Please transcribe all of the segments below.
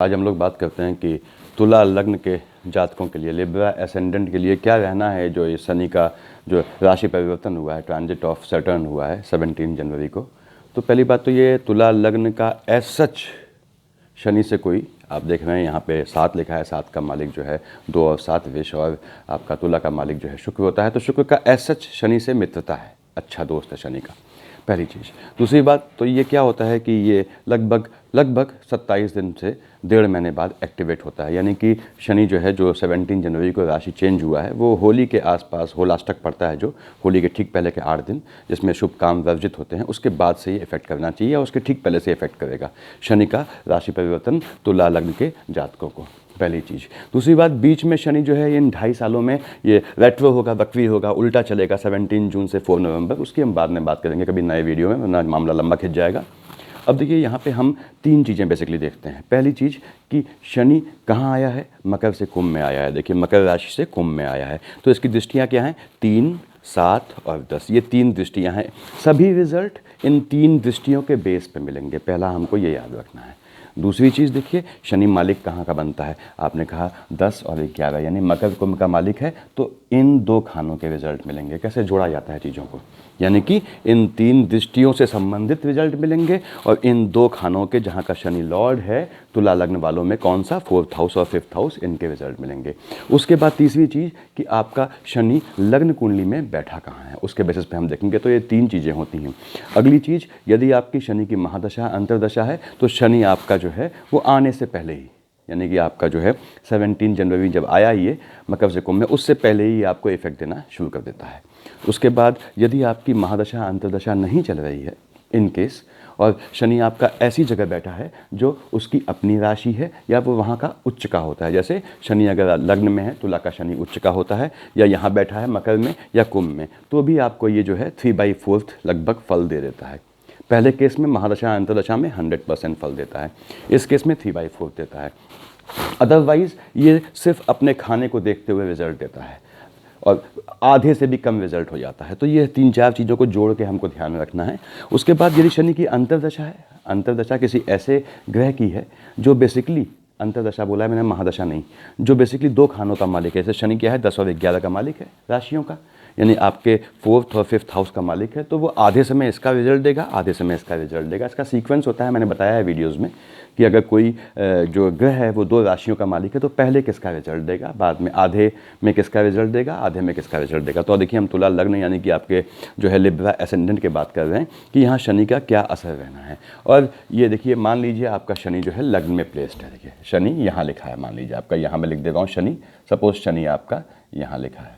आज हम लोग बात करते हैं कि तुला लग्न के जातकों के लिए, लिब्रा एसेंडेंट के लिए क्या रहना है। जो ये शनि का जो राशि परिवर्तन हुआ है, ट्रांजिट ऑफ सैटर्न हुआ है 17 जनवरी को। तो पहली बात तो ये तुला लग्न का एज सच शनि से कोई, आप देख रहे हैं यहाँ पे 7 लिखा है, 7 का मालिक जो है 2 और 7 विष, और आपका तुला का मालिक जो है शुक्र होता है। तो शुक्र का एज सच शनि से मित्रता है, अच्छा दोस्त है शनि का, पहली चीज़। दूसरी बात तो ये क्या होता है कि ये लगभग 27 दिन से 1.5 महीने बाद एक्टिवेट होता है। यानी कि शनि जो है, जो 17 जनवरी को राशि चेंज हुआ है, वो होली के आसपास, होलाष्टक पड़ता है जो होली के ठीक पहले के 8 दिन, जिसमें शुभ काम वर्जित होते हैं, उसके बाद से ये इफेक्ट करना चाहिए, या उसके ठीक पहले से इफेक्ट करेगा शनि का राशि परिवर्तन तुला लग्न के जातकों को, पहली चीज़। दूसरी बात, बीच में शनि जो है इन 2.5 सालों में ये रेट्रो होगा, बकवी होगा, उल्टा चलेगा 17 जून से 4 नवंबर। उसकी हम बाद में बात करेंगे कभी नए वीडियो में, वरना मामला लंबा खिंच जाएगा। अब देखिए यहाँ पे हम 3 चीज़ें बेसिकली देखते हैं। पहली चीज़ कि शनि कहाँ आया है, मकर से कुंभ में आया है। देखिए मकर राशि से कुंभ में आया है, तो इसकी दृष्टियाँ क्या हैं, 3, 7 और 10, ये 3 दृष्टियाँ हैं। सभी रिजल्ट इन 3 दृष्टियों के बेस पे मिलेंगे, पहला हमको ये याद रखना है। दूसरी चीज़ देखिए, शनि मालिक कहाँ का बनता है, आपने कहा 10 और 11, यानी मकर कुंभ का मालिक है, तो इन 2 खानों के रिजल्ट मिलेंगे। कैसे जोड़ा जाता है चीज़ों को, यानी कि इन 3 दृष्टियों से संबंधित रिजल्ट मिलेंगे, और इन 2 खानों के जहाँ का शनि लॉर्ड है तुला लग्न वालों में, कौन सा 4th हाउस और 5th हाउस, इनके रिजल्ट मिलेंगे। उसके बाद तीसरी चीज़ कि आपका शनि लग्न कुंडली में बैठा कहाँ है, उसके बेसिस पे हम देखेंगे। तो ये 3 चीज़ें होती हैं। अगली चीज़, यदि आपकी शनि की महादशा अंतरदशा है, तो शनि आपका जो है वो आने से पहले ही, यानी कि आपका जो है 17 जनवरी जब आया ये मकर से कुंभ में, उससे पहले ही आपको इफेक्ट देना शुरू कर देता है। उसके बाद यदि आपकी महादशा अंतरदशा नहीं चल रही है इन केस, और शनि आपका ऐसी जगह बैठा है जो उसकी अपनी राशि है, या वो वहाँ का उच्च का होता है। जैसे शनि अगर लग्न में है, तुला का शनि उच्च का होता है, या यहाँ बैठा है मकर में या कुंभ में, तो भी आपको ये जो है 3/4 लगभग फल दे देता है। पहले केस में महादशा अंतरदशा में 100% फल देता है, इस केस में 3/4 देता है। अदरवाइज ये सिर्फ अपने खाने को देखते हुए रिजल्ट देता है, और आधे से भी कम रिजल्ट हो जाता है। तो ये 3-4 चीज़ों को जोड़ के हमको ध्यान में रखना है। उसके बाद यदि शनि की अंतरदशा है, अंतरदशा किसी ऐसे ग्रह की है जो बेसिकली, अंतरदशा बोला है मैंने, महादशा नहीं, जो बेसिकली 2 खानों का मालिक है। जैसे शनि क्या है, 10 और 11 का मालिक है राशियों का, यानी आपके 4th और 5th हाउस का मालिक है, तो वो आधे समय इसका रिजल्ट देगा, आधे समय इसका रिजल्ट देगा। इसका सीक्वेंस होता है, मैंने बताया है वीडियोस में, कि अगर कोई जो ग्रह है वो 2 राशियों का मालिक है, तो पहले किसका रिजल्ट देगा, बाद में आधे में किसका रिजल्ट देगा, आधे में किसका रिजल्ट देगा। तो देखिए हम तुला लग्न यानी कि आपके जो है लिब्रा एसेंडेंट की बात कर रहे हैं कि यहाँ शनि का क्या असर रहना है। और ये देखिए, मान लीजिए आपका शनि जो है लग्न में प्लेस्ड है। देखिए शनि यहाँ लिखा है, मान लीजिए आपका, यहाँ मैं लिख दे रहा हूँ शनि, सपोज शनि आपका यहाँ लिखा है,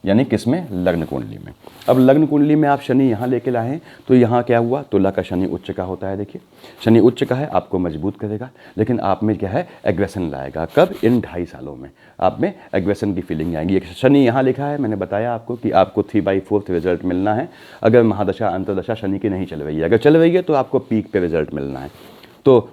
यानी किसमें, लग्न कुंडली में। अब लग्न कुंडली में आप शनि यहाँ लेके लाएं, तो यहाँ क्या हुआ, तुला का शनि उच्च का होता है। देखिए शनि उच्च का है, आपको मजबूत करेगा, लेकिन आप में क्या है, एग्रेशन लाएगा। कब, इन 2.5 सालों में आप में एग्रेशन की फीलिंग आएगी। शनि यहाँ लिखा है, मैंने बताया आपको कि आपको 3/4 रिजल्ट मिलना है अगर महादशा अंतरदशा शनि की नहीं चल रही है। अगर चल रही है तो आपको पीक पे रिजल्ट मिलना है। तो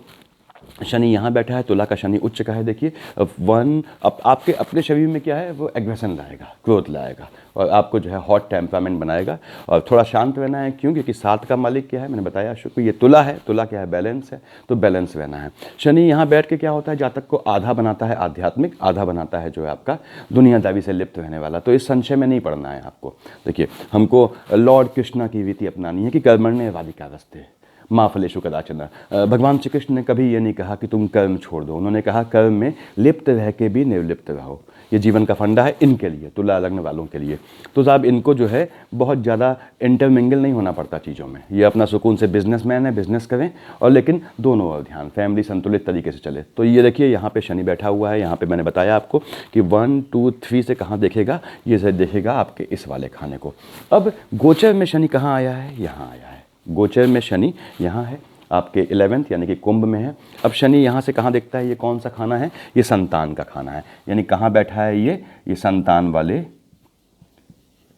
शनि यहाँ बैठा है, तुला का शनि उच्च का है। देखिए आपके अपने शरीर में क्या है, वो एग्रेशन लाएगा, क्रोध लाएगा, और आपको जो है हॉट टेम्परामेंट बनाएगा, और थोड़ा शांत रहना है। क्यों, क्योंकि 7 का मालिक क्या है, मैंने बताया शुक्र, ये तुला है, तुला क्या है, बैलेंस है, तो बैलेंस रहना है। शनि यहाँ बैठ के क्या होता है, जातक को आधा बनाता है आध्यात्मिक, आधा बनाता है जो है आपका दुनियादारी से लिप्त रहने वाला। तो इस संशय में नहीं पड़ना है आपको। देखिए हमको लॉर्ड कृष्णा की रीति अपनानी है कि कर्मण्येवाधिकारस्ते माँ फलेषु कदाचन। भगवान श्री कृष्ण ने कभी ये नहीं कहा कि तुम कर्म छोड़ दो, उन्होंने कहा कर्म में लिप्त रह के भी निर्लिप्त रहो। ये जीवन का फंडा है इनके लिए, तुला लग्न वालों के लिए। तो साहब इनको जो है बहुत ज़्यादा इंटरमिंगल नहीं होना पड़ता चीज़ों में। ये अपना सुकून से बिजनेसमैन है, बिजनेस करें, और लेकिन दोनों ओर ध्यान, फैमिली संतुलित तरीके से चले। तो ये देखिए यहाँ पे शनि बैठा हुआ है, यहाँ पे मैंने बताया आपको कि 1, 2, 3 से कहाँ देखेगा, ये से देखेगा आपके इस वाले खाने को। अब गोचर में शनि कहाँ आया है, यहाँ आया है। गोचर में शनि यहाँ है, आपके 11th यानी कि कुंभ में है। अब शनि यहाँ से कहाँ देखता है, ये कौन सा खाना है, ये संतान का खाना है। यानी कहाँ बैठा है ये संतान वाले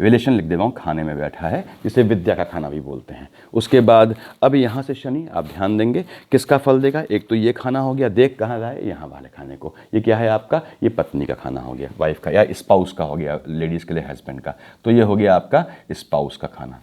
रिलेशन लिख दे रहा हूँ, खाने में बैठा है, जिसे विद्या का खाना भी बोलते हैं। उसके बाद अब यहाँ से शनि, आप ध्यान देंगे किसका फल देगा। एक तो ये खाना हो गया, देख कहाँ रहा है, यहाँ वाले खाने को। ये क्या है आपका, ये पत्नी का खाना हो गया, वाइफ का या स्पाउस का हो गया, लेडीज़ के लिए हस्बैंड का। तो ये हो गया आपका स्पाउस का खाना।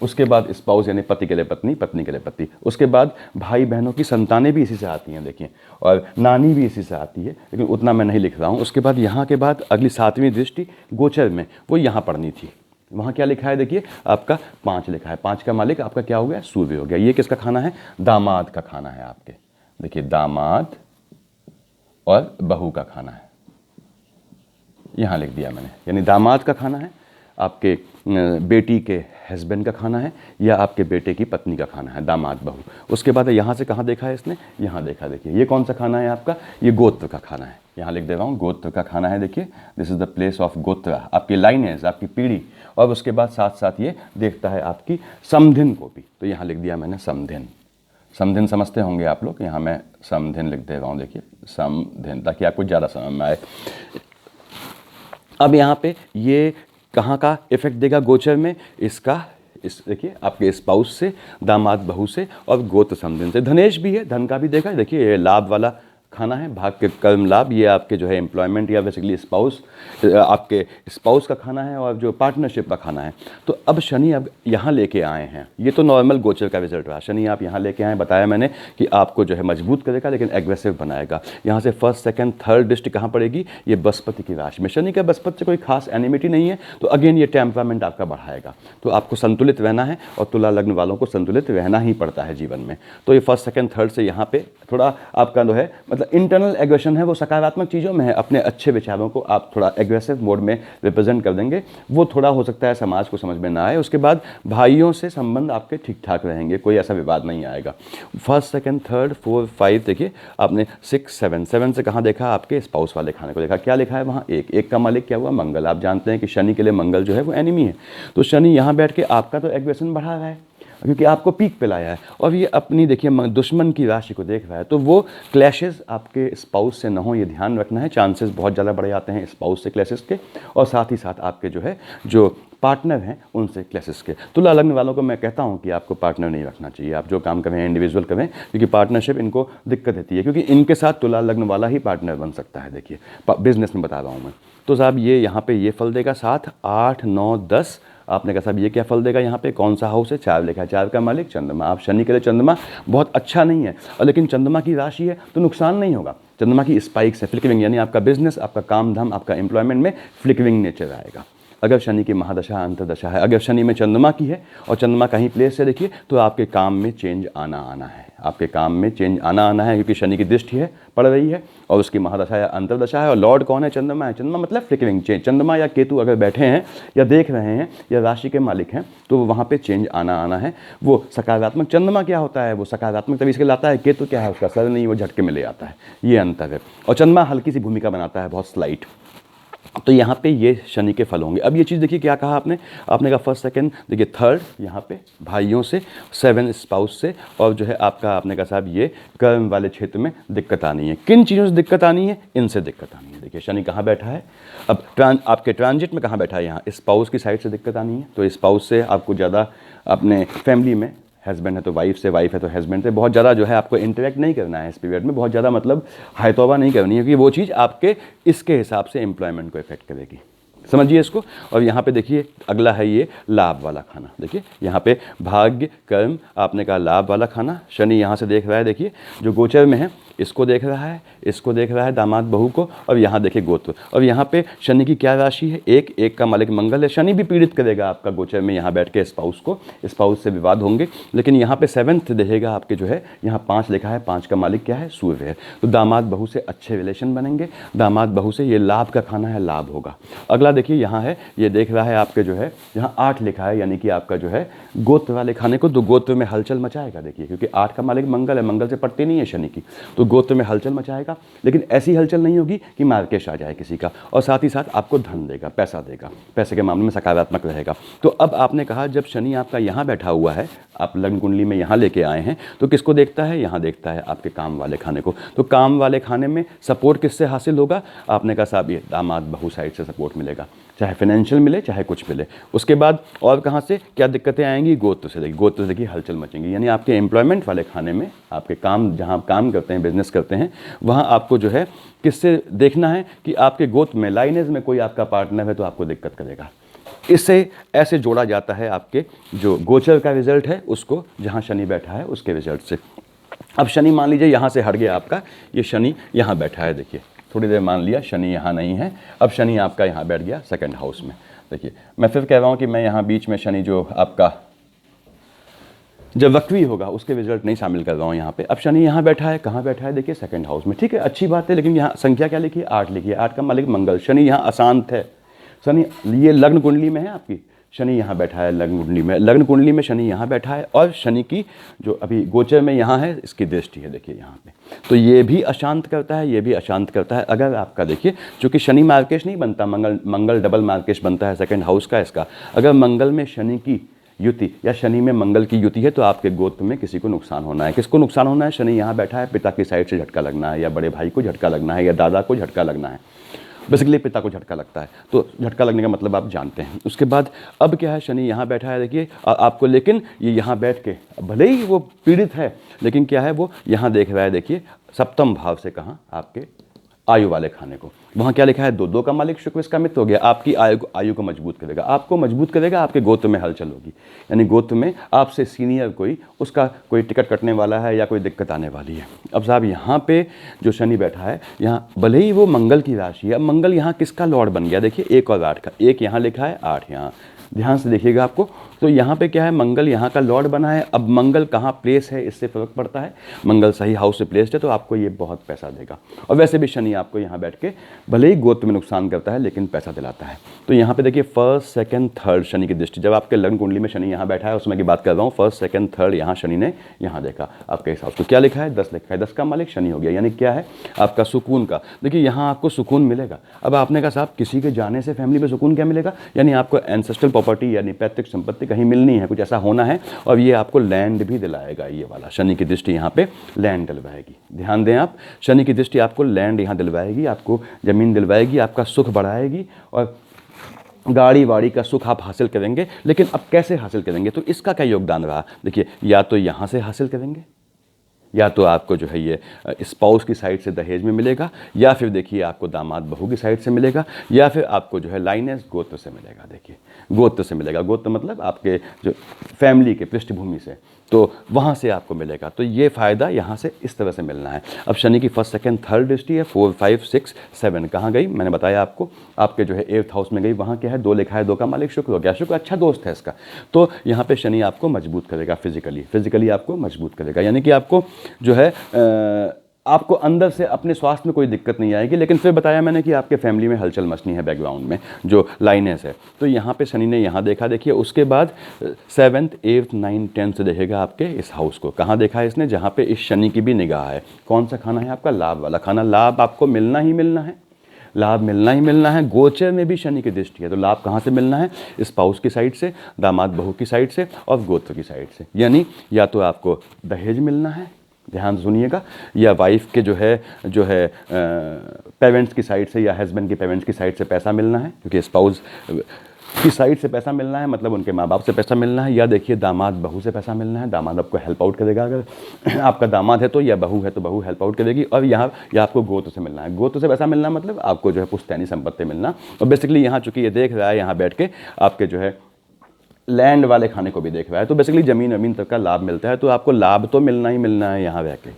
उसके बाद स्पाउस यानी पति के लिए पत्नी, पत्नी के लिए पति। उसके बाद भाई बहनों की संतानें भी इसी से आती हैं देखिए, और नानी भी इसी से आती है, लेकिन उतना मैं नहीं लिख रहा हूँ। उसके बाद यहाँ के बाद अगली 7वीं दृष्टि गोचर में, वो यहाँ पढ़नी थी। वहाँ क्या लिखा है देखिए, आपका 5 लिखा है, 5 का मालिक आपका क्या हो गया, सूर्य हो गया। ये किसका खाना है, दामाद का खाना है आपके, देखिए दामाद और बहू का खाना है, यहाँ लिख दिया मैंने। यानी दामाद का खाना है, आपके बेटी के हस्बैंड का खाना है, या आपके बेटे की पत्नी का खाना है, दामाद बहू। उसके बाद यहाँ से कहाँ देखा है इसने, यहाँ देखा, देखिए ये कौन सा खाना है आपका, ये गोत्र का खाना है। यहाँ लिख दे रहा हूँ, गोत्र का खाना है, देखिए this is the place of गोत्र, आपकी लाइनेज, आपकी पीढ़ी। और उसके बाद साथ साथ ये देखता है आपकी समधिन को भी, तो यहाँ लिख दिया मैंने समधिन। समधिन समझते होंगे आप लोग, यहाँ मैं समधिन लिख दे रहा हूँ, देखिए समधिन, ताकि आपको ज़्यादा समझ में आए। अब यहाँ पे ये कहाँ का इफेक्ट देगा गोचर में, इसका इस देखिए आपके स्पाउस से, दामाद बहू से और गोत्र समधिन से। धनेश भी है, धन का भी देखा है, देखिए ये लाभ वाला खाना है, भाग के कर्म लाभ, ये आपके जो है एम्प्लॉयमेंट या बेसिकली स्पाउस, आपके स्पाउस का खाना है और जो पार्टनरशिप का खाना है। तो अब शनि अब यहाँ लेके आए हैं, ये तो नॉर्मल गोचर का रिजल्ट रहा। शनि आप यहाँ लेके आए, बताया मैंने कि आपको जो है मजबूत करेगा, लेकिन एग्रेसिव बनाएगा। यहाँ से 1st, 2nd, 3rd दृष्टि कहाँ पड़ेगी, ये बृहस्पति की राशि में। शनि का बृहस्पति से कोई खास एनिमिटी नहीं है, तो अगेन ये टेम्परामेंट आपका बढ़ाएगा। तो आपको संतुलित रहना है, और तुला लग्न वालों को संतुलित रहना ही पड़ता है जीवन में। तो ये 1st, 2nd, 3rd से यहाँ पे थोड़ा आपका जो है मतलब इंटरनल एग्रेशन है, वो सकारात्मक चीज़ों में है। अपने अच्छे विचारों को आप थोड़ा एग्रेसिव मोड में रिप्रेजेंट कर देंगे, वो थोड़ा हो सकता है समाज को समझ में ना आए। उसके बाद भाइयों से संबंध आपके ठीक ठाक रहेंगे, कोई ऐसा विवाद नहीं आएगा। 1st, 2nd, 3rd, 4th, 5 देखिए आपने 6, 7 से कहाँ देखा, आपके स्पाउस वाले खाने को देखा। क्या लिखा है वहाँ, एक का मालिक क्या हुआ, मंगल। आप जानते हैं कि शनि के लिए मंगल जो है वो एनिमी है। तो शनि यहाँ बैठ के आपका तो एग्रेशन बढ़ा रहा है, क्योंकि आपको पीक पे लाया है, और ये अपनी देखिए दुश्मन की राशि को देख रहा है। तो वो क्लैशेस आपके स्पाउस से ना हो, ये ध्यान रखना है। चांसेस बहुत ज़्यादा बढ़ जाते हैं स्पाउस से क्लैशेस के, और साथ ही साथ आपके जो है जो पार्टनर हैं उनसे क्लैशेस के। तुला लग्न वालों को मैं कहता हूं कि आपको पार्टनर नहीं रखना चाहिए, आप जो काम करें इंडिविजुअल करें, क्योंकि पार्टनरशिप इनको दिक्कत देती है, क्योंकि इनके साथ तुला लग्न वाला ही पार्टनर बन सकता है। देखिए बिजनेस में बता रहा हूँ मैं। तो साहब ये यहाँ पे ये फल देगा 7, 8, 9, 10। आपने कहा साहब ये क्या फल देगा, यहाँ पे कौन सा हाउस है, 4 लिखा है, 4 का मालिक चंद्रमा। आप शनि के लिए चंद्रमा बहुत अच्छा नहीं है, और लेकिन चंद्रमा की राशि है तो नुकसान नहीं होगा। चंद्रमा की स्पाइक्स है, फ्लिकरिंग, यानी आपका बिजनेस, आपका काम धाम, आपका एम्प्लॉयमेंट में फ्लिकरिंग नेचर आएगा। अगर शनि की महादशा अंतर्दशा है, अगर शनि में चंद्रमा की है और चंद्रमा कहीं प्लेस से देखिए, तो आपके काम में चेंज आना है, आपके काम में चेंज आना है, क्योंकि शनि की दृष्टि है पड़ रही है, और उसकी महादशा या अंतर्दशा है, और लॉर्ड कौन है, चंद्रमा है। चंद्रमा मतलब फ्लिकरिंग चेंज। चंद्रमा या केतु अगर बैठे हैं या देख रहे हैं या राशि के मालिक हैं, तो वहाँ पे चेंज आना है। वो सकारात्मक, चंद्रमा क्या होता है, वो सकारात्मक तरीके से लाता है। केतु क्या है, उसका सर नहीं, वो झटके में ले आता है, ये अंतर है। और चंद्रमा हल्की सी भूमिका बनाता है, बहुत स्लाइट। तो यहाँ पे ये शनि के फल होंगे। अब ये चीज़ देखिए क्या कहा आपने कहा 1st, 2nd, देखिए 3rd यहाँ पे भाइयों से, 7 स्पाउस से, और जो है आपका आपने कहा साहब ये कर्म वाले क्षेत्र में दिक्कत आनी है। किन चीज़ों से दिक्कत आनी है, इनसे दिक्कत आनी है। देखिए शनि कहाँ बैठा है, अब आपके ट्रांजिट में कहाँ बैठा है, यहाँ स्पाउस की साइड से दिक्कत आनी है। तो स्पाउस से आपको ज़्यादा अपने फैमिली में, हस्बैंड है तो वाइफ से, वाइफ है तो हस्बैंड से बहुत ज़्यादा जो है आपको इंटरेक्ट नहीं करना है इस पीरियड में। बहुत ज़्यादा मतलब हायतौबा नहीं करनी है, क्योंकि वो चीज़ आपके इसके हिसाब से एम्प्लॉयमेंट को इफेक्ट करेगी। समझिए इसको। और यहाँ पे देखिए अगला है ये लाभ वाला खाना। देखिए यहाँ पे भाग्य, कर्म, आपने कहा लाभ वाला खाना। शनि यहाँ से देख रहा है, देखिए जो गोचर में है इसको देख रहा है, इसको देख रहा है दामाद बहू को, और यहाँ देखिए गोत्र। और यहाँ पे शनि की क्या राशि है, एक का मालिक मंगल है। शनि भी पीड़ित करेगा आपका गोचर में, यहाँ बैठ के स्पाउस को, स्पाउस से विवाद होंगे। लेकिन यहाँ पे 7th देखेगा आपके जो है, यहाँ 5 लिखा है, 5 का मालिक क्या है, सूर्य है। तो दामाद बहू से अच्छे रिलेशन बनेंगे, दामाद बहू से ये लाभ का खाना है, लाभ होगा। अगला देखिए यहाँ है, ये देख रहा है आपके जो है, यहाँ 8 लिखा है, यानी कि आपका जो है गोत्र वाले खाने को, तो गोत्र में हलचल मचाएगा। देखिए क्योंकि 8 का मालिक मंगल है, मंगल से पड़ती नहीं है शनि की, तो गोत्र में हलचल मचाएगा। लेकिन ऐसी हलचल नहीं होगी कि मार्केश आ जाए किसी का, और साथ ही साथ आपको धन देगा, पैसा देगा, पैसे के मामले में सकारात्मक रहेगा। तो अब आपने कहा जब शनि आपका यहाँ बैठा हुआ है, आप लग्न कुंडली में यहाँ लेके आए हैं, तो किसको देखता है, यहाँ देखता है आपके काम वाले खाने को। तो काम वाले खाने में सपोर्ट किससे हासिल होगा, आपने कहा साहब ये दामाद बहू साइड से सपोर्ट मिलेगा, चाहे फाइनेंशियल मिले चाहे कुछ मिले। उसके बाद और कहाँ से क्या दिक्कतें आएंगी, गोत्र से। देखिए गोत्र से देखिए हलचल मचेंगी, यानी आपके एम्प्लॉयमेंट वाले खाने में, आपके काम जहाँ आप काम करते हैं, बिजनेस करते हैं, वहाँ आपको जो है किससे देखना है कि आपके गोत्र में, लाइनेज में कोई आपका पार्टनर है तो आपको दिक्कत करेगा। इससे ऐसे जोड़ा जाता है आपके जो गोचर का रिजल्ट है उसको, जहाँ शनि बैठा है उसके रिजल्ट से। अब शनि मान लीजिए यहाँ से हट गया आपका, ये शनि यहाँ बैठा है, देखिए थोड़ी देर मान लिया शनि यहाँ नहीं है, अब शनि आपका यहाँ बैठ गया सेकंड हाउस में। देखिए मैं फिर कह रहा हूँ कि मैं यहाँ बीच में शनि जो आपका जब वक्री होगा उसके रिजल्ट नहीं शामिल कर रहा हूँ यहाँ पे। अब शनि यहाँ बैठा है, कहाँ बैठा है, देखिए सेकंड हाउस में, ठीक है अच्छी बात है, लेकिन यहाँ संख्या क्या लिखी है, 8 लिखी है, 8 का मालिक मंगल, शनि यहाँ अशांत है, शनि ये लग्न कुंडली में है आपकी, शनि यहाँ बैठा है लग्न कुंडली में, लग्न कुंडली में शनि यहाँ बैठा है और शनि की जो अभी गोचर में यहाँ है इसकी दृष्टि है, देखिए यहाँ पे, तो ये भी अशांत करता है, ये भी अशांत करता है। अगर आपका देखिए चूँकि शनि मार्केश नहीं बनता, मंगल डबल मार्केश बनता है सेकंड हाउस का इसका, अगर मंगल में शनि की युति या शनि में मंगल की युति है तो आपके गोत्र में किसी को नुकसान होना है। किसको नुकसान होना है, शनि यहाँ बैठा है, पिता की साइड से झटका लगना है, या बड़े भाई को झटका लगना है, या दादा को झटका लगना है, बेसिकली पिता को झटका लगता है, तो झटका लगने का मतलब आप जानते हैं। उसके बाद अब क्या है, शनि यहाँ बैठा है देखिए आपको, लेकिन ये यहाँ बैठ के भले ही वो पीड़ित है, लेकिन क्या है वो यहाँ देख रहा है, देखिए सप्तम भाव से, कहाँ आपके आयु वाले खाने को, वहाँ क्या लिखा है, 2 का मालिक शुक्र इसका मित्र हो गया, आपकी आयु को मजबूत करेगा, आपको मजबूत करेगा, आपके गोत्र में हलचल होगी, यानी गोत्र में आपसे सीनियर कोई, उसका कोई टिकट कटने वाला है या कोई दिक्कत आने वाली है। अब साहब यहाँ पे जो शनि बैठा है, यहाँ भले ही वो मंगल की राशि है, अब मंगल यहाँ किसका लॉर्ड बन गया, देखिए 1 और 8 का, 1 यहाँ लिखा है, 8 यहाँ, ध्यान से देखिएगा आपको, तो यहाँ पे क्या है, मंगल यहाँ का लॉर्ड बना है। अब मंगल कहाँ प्लेस है इससे फर्क पड़ता है, मंगल सही हाउस से प्लेस्ड है तो आपको ये बहुत पैसा देगा। और वैसे भी शनि आपको यहाँ बैठ के भले ही गोत्र में नुकसान करता है लेकिन पैसा दिलाता है। तो यहाँ पे देखिए फर्स्ट सेकंड थर्ड शनि की दृष्टि, जब आपके लग्न कुंडली में शनि यहाँ बैठा है उसमें की बात कर रहा हूँ, फर्स्ट सेकंड थर्ड यहाँ शनि ने यहाँ देखा आपके हिसाब से, क्या लिखा है, 10 लिखा है, 10 का मालिक शनि हो गया, यानी क्या है आपका सुकून का, देखिए यहाँ आपको सुकून मिलेगा। अब आपने कहा साहब किसी के जाने से फैमिली में सुकून क्या मिलेगा, यानी आपको एंसेस्ट्रल प्रॉपर्टी यानी पैतृक संपत्ति कहीं मिलनी है, कुछ ऐसा होना है, और ये आपको लैंड भी दिलाएगा, ये वाला शनि की दृष्टि यहाँ पे लैंड दिलवाएगी। ध्यान दें आप, शनि की दृष्टि आपको लैंड यहाँ दिलवाएगी, आपको ज़मीन दिलवाएगी, आपका सुख बढ़ाएगी और गाड़ी वाड़ी का सुख आप हासिल करेंगे। लेकिन अब कैसे हासिल करेंगे, तो इसका क्या योगदान रहा, देखिए या तो यहाँ से हासिल करेंगे, या तो आपको जो है ये स्पाउस की साइड से दहेज में मिलेगा, या फिर देखिए आपको दामाद बहू की साइड से मिलेगा, या फिर आपको जो है लाइनेस गोत्र से मिलेगा। देखिए गोत्र से मिलेगा, गोत्र मतलब आपके जो फैमिली के पृष्ठभूमि से, तो वहाँ से आपको मिलेगा। तो ये फ़ायदा यहाँ से इस तरह से मिलना है। अब शनि की फर्स्ट सेकंड थर्ड दृष्टि है, 4 5 6 7 कहाँ गई, मैंने बताया आपको, आपके जो है 8th हाउस में गई, वहाँ क्या है 2 लिखा है, 2 का मालिक शुक्र हो गया, शुक्र अच्छा दोस्त है इसका। तो यहाँ पे शनि आपको मजबूत करेगा, फिजिकली आपको मजबूत करेगा, यानी कि आपको जो है आपको अंदर से अपने स्वास्थ्य में कोई दिक्कत नहीं आएगी। लेकिन फिर बताया मैंने कि आपके फैमिली में हलचल मचनी है बैकग्राउंड में, जो लाइनेस है, तो यहाँ पे शनि ने यहाँ देखा, देखिए उसके बाद 7th 8th 9th 10th से देखेगा आपके इस हाउस को, कहाँ देखा है इसने, जहाँ पे इस शनि की भी निगाह है। कौन सा खाना है आपका, लाभ वाला खाना, लाभ आपको मिलना ही मिलना है, लाभ मिलना ही मिलना है। गोचर में भी शनि की दृष्टि है, तो लाभ कहाँ से मिलना है, स्पाउस की साइड से, दामाद बहू की साइड से और गोत्र की साइड से, यानी या तो आपको दहेज मिलना है, ध्यान सुनिएगा, या वाइफ के जो है पेरेंट्स की साइड से या हस्बैंड के पेरेंट्स की साइड से पैसा मिलना है, क्योंकि स्पाउस की साइड से पैसा मिलना है मतलब उनके माँ बाप से पैसा मिलना है, या देखिए दामाद बहू से पैसा मिलना है, दामाद आपको हेल्प आउट करेगा, अगर आपका दामाद है तो, या बहू है तो बहू हेल्प आउट करेगी। और यहाँ या आपको गोत्र से मिलना है, गोत्र से पैसा मिलना मतलब आपको जो है पुश्तैनी संपत्ति मिलना। और बेसिकली यहाँ चूँकि ये देख रहा है यहाँ बैठ के आपके जो है लैंड वाले खाने को भी देख रहा है, तो बेसिकली ज़मीन तक का लाभ मिलता है। तो आपको लाभ तो मिलना ही मिलना है यहाँ रह के,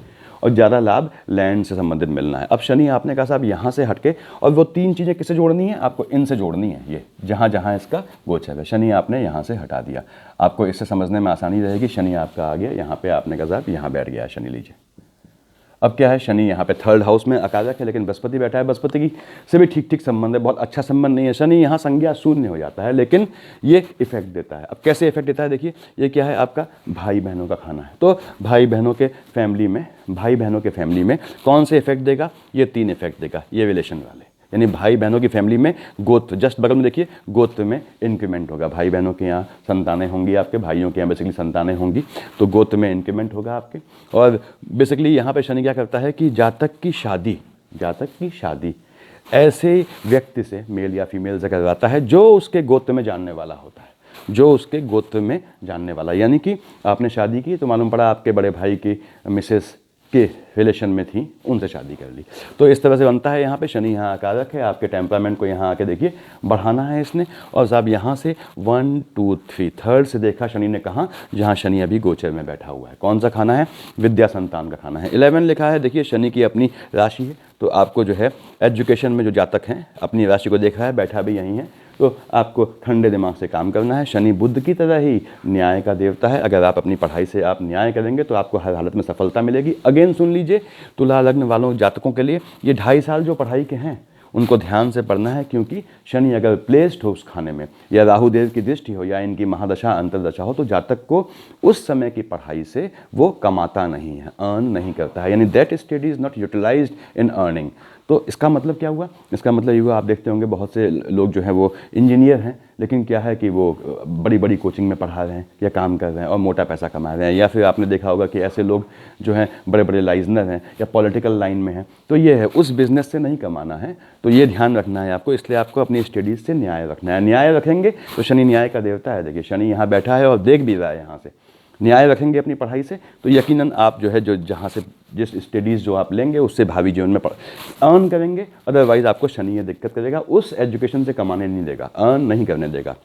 और ज़्यादा लाभ लैंड से संबंधित मिलना है। अब शनि आपने कहा साहब यहाँ से हटके, और वो 3 चीज़ें किससे जोड़नी है, आपको इनसे जोड़नी है, ये जहाँ जहाँ इसका गोचर है, शनि आपने यहाँ से हटा दिया, आपको इससे समझने में आसानी रहेगी। शनि आपका आ गया यहाँ पे, आपने कहा साहब यहाँ बैठ गया शनि, लीजिए। अब क्या है, शनि यहाँ पे 3rd हाउस में अकारक है, लेकिन बृहस्पति बैठा है, बृहस्पति की से भी ठीक ठीक संबंध है, बहुत अच्छा संबंध नहीं है। शनि यहाँ संज्ञा शून्य हो जाता है, लेकिन ये इफेक्ट देता है। अब कैसे इफेक्ट देता है, देखिए ये क्या है आपका भाई बहनों का खाना है, तो भाई बहनों के फैमिली में कौन से इफेक्ट देगा, ये 3 इफेक्ट देगा, ये रिलेशन वाले, यानी भाई बहनों की फैमिली में गोत्र, जस्ट बगल में देखिए गोत्र में इंक्रीमेंट होगा, भाई बहनों के यहाँ संतानें होंगी, आपके भाइयों के यहाँ बेसिकली संतानें होंगी, तो गोत्र में इंक्रीमेंट होगा आपके। और बेसिकली यहाँ पे शनि क्या करता है कि जातक की शादी ऐसे व्यक्ति से, मेल या फीमेल से करवाता है जो उसके गोत्र में जानने वाला होता है, यानी कि आपने शादी की तो मालूम पड़ा आपके बड़े भाई की मिसेस के रिलेशन में थी उनसे शादी कर ली। तो इस तरह से बनता है। यहाँ पे शनि यहाँ आकारक है, आपके टेम्परामेंट को यहाँ आके देखिए बढ़ाना है इसने। और साहब यहाँ से 1 2 3 थर्ड से देखा शनि ने कहाँ, जहाँ शनि अभी गोचर में बैठा हुआ है। कौन सा खाना है? विद्या संतान का खाना है। 11 लिखा है, देखिए शनि की अपनी राशि है, तो आपको जो है एजुकेशन में जो जातक हैं अपनी राशि को देख रहा है, बैठा भी यहीं है, तो आपको ठंडे दिमाग से काम करना है। शनि बुद्ध की तरह ही न्याय का देवता है। अगर आप अपनी पढ़ाई से आप न्याय करेंगे तो आपको हर हालत में सफलता मिलेगी। अगेन सुन लीजिए, तुला लग्न वालों जातकों के लिए ये 2.5 साल जो पढ़ाई के हैं उनको ध्यान से पढ़ना है, क्योंकि शनि अगर प्लेस्ड हो उस खाने में, या राहु देव की दृष्टि हो, या इनकी महादशा अंतरदशा हो, तो जातक को उस समय की पढ़ाई से वो कमाता नहीं है, अर्न नहीं करता है, यानी that study is not utilised in earning. तो इसका मतलब क्या हुआ? इसका मतलब ये हुआ, आप देखते होंगे बहुत से लोग जो हैं वो इंजीनियर हैं, लेकिन क्या है कि वो बड़ी बड़ी कोचिंग में पढ़ा रहे हैं या काम कर रहे हैं और मोटा पैसा कमा रहे हैं। या फिर आपने देखा होगा कि ऐसे लोग जो हैं बड़े बड़े लाइजनर हैं या पॉलिटिकल लाइन में हैं। तो ये है, उस बिज़नेस से नहीं कमाना है, तो ये ध्यान रखना है आपको। इसलिए आपको अपनी स्टडीज़ से न्याय रखना है। न्याय रखेंगे तो शनि न्याय का देवता है। देखिए शनि यहाँ बैठा है और देख भी रहा है यहाँ से। न्याय रखेंगे अपनी पढ़ाई से तो यकीनन आप जो है जो जहाँ से जिस स्टडीज़ जो आप लेंगे उससे भावी जीवन में अर्न करेंगे। अदरवाइज़ आपको शनि ये दिक्कत करेगा, उस एजुकेशन से कमाने नहीं देगा, अर्न नहीं करने देगा।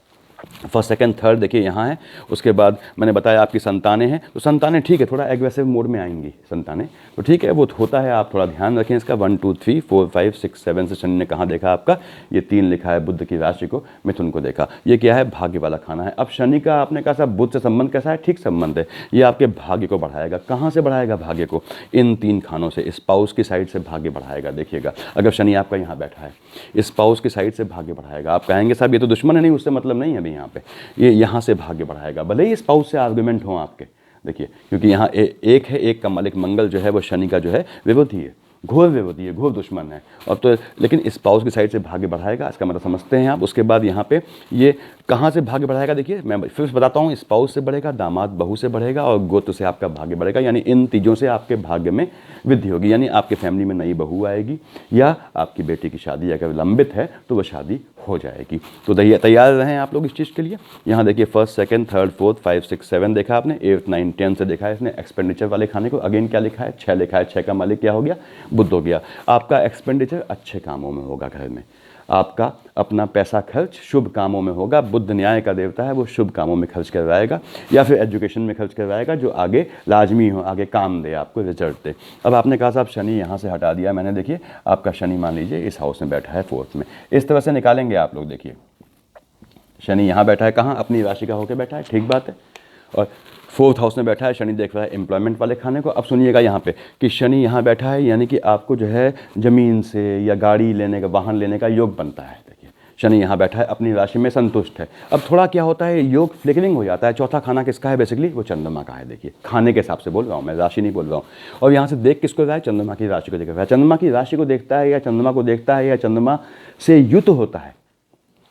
फर्स्ट सेकंड थर्ड देखिए यहाँ है। उसके बाद मैंने बताया आपकी संतानें हैं, तो संतानें ठीक है थोड़ा एग्रेसिव मोड में आएंगी संतानें, तो ठीक है वो होता है, आप थोड़ा ध्यान रखें इसका। 1 2 3 4 5 6 7 से शनि ने कहाँ देखा आपका? ये 3 लिखा है, बुध की राशि को, मिथुन को देखा। ये क्या है? भाग्य वाला खाना है। अब शनि का आपने कहा साहब बुध से संबंध कैसा है? ठीक संबंध है। ये आपके भाग्य को बढ़ाएगा। कहाँ से बढ़ाएगा भाग्य को? इन 3 खानों से। स्पाउस की साइड से भाग्य बढ़ाएगा। देखिएगा अगर शनि आपका यहाँ बैठा है, स्पाउस की साइड से भाग्य बढ़ाएगा। आप कहेंगे साहब ये तो दुश्मन है, नहीं उससे मतलब नहीं है अभी यहाँ पे, ये यहाँ से भाग्य बढ़ाएगा। भले ही स्पाउस से आर्गुमेंट हो आपके, देखिए क्योंकि यहाँ एक है, एक का मालिक मंगल जो है वो शनि का जो है विरोधी है, घोर विरोधी है, घोर दुश्मन है। और तो लेकिन स्पाउस की साइड से भाग्य बढ़ाएगा, इसका मतलब समझते हैं आप। उसके बाद यहाँ पे ये कहाँ से भाग्य बढ़ाएगा? देखिए मैं फिर बताता हूँ, स्पाउस से बढ़ेगा, दामाद बहू से बढ़ेगा और गोत्र से आपका भाग्य बढ़ेगा। यानी इन तीनों से आपके भाग्य में वृद्धि होगी। यानी आपके फैमिली में नई बहू आएगी या आपकी बेटी की शादी अगर लंबित है तो वह शादी हो जाएगी। तो तैयार रहें आप लोग इस चीज़ के लिए। यहाँ देखिए फर्स्ट सेकंड थर्ड फोर्थ 5 6 7 देखा आपने, 8 9 10 से देखा है इसने एक्सपेंडिचर वाले खाने को। अगेन क्या लिखा है? 6 लिखा है। 6 का मालिक क्या हो गया? बुध हो गया। आपका एक्सपेंडिचर अच्छे कामों में होगा, घर में आपका अपना पैसा खर्च शुभ कामों में होगा। बुध न्याय का देवता है, वो शुभ कामों में खर्च करवाएगा या फिर एजुकेशन में खर्च करवाएगा जो आगे लाजमी हो, आगे काम दे, आपको रिजल्ट दे। अब आपने कहा साहब शनि यहाँ से हटा दिया मैंने, देखिए आपका शनि मान लीजिए इस हाउस में बैठा है 4th में, इस तरह से निकालेंगे आप लोग। देखिए शनि यहाँ बैठा है, कहाँ? अपनी राशि का होकर बैठा है, ठीक बात है। और 4th हाउस में बैठा है, शनि देख रहा है एम्प्लॉयमेंट वाले खाने को। अब सुनिएगा यहाँ पे कि शनि यहाँ बैठा है, यानी कि आपको जो है ज़मीन से या गाड़ी लेने का, वाहन लेने का योग बनता है। देखिए शनि यहाँ बैठा है, अपनी राशि में संतुष्ट है। अब थोड़ा क्या होता है, योग फ्लिकरिंग हो जाता है। चौथा खाना किसका है? बेसिकली वो चंद्रमा का है। देखिए खाने के हिसाब से बोल रहा हूँ मैं, राशि नहीं बोल रहा हूँ। और यहाँ से देख किसको रहा है? चंद्रमा की राशि को देख रहा है। चंद्रमा की राशि को देखता है या चंद्रमा को देखता है या चंद्रमा से युत होता है,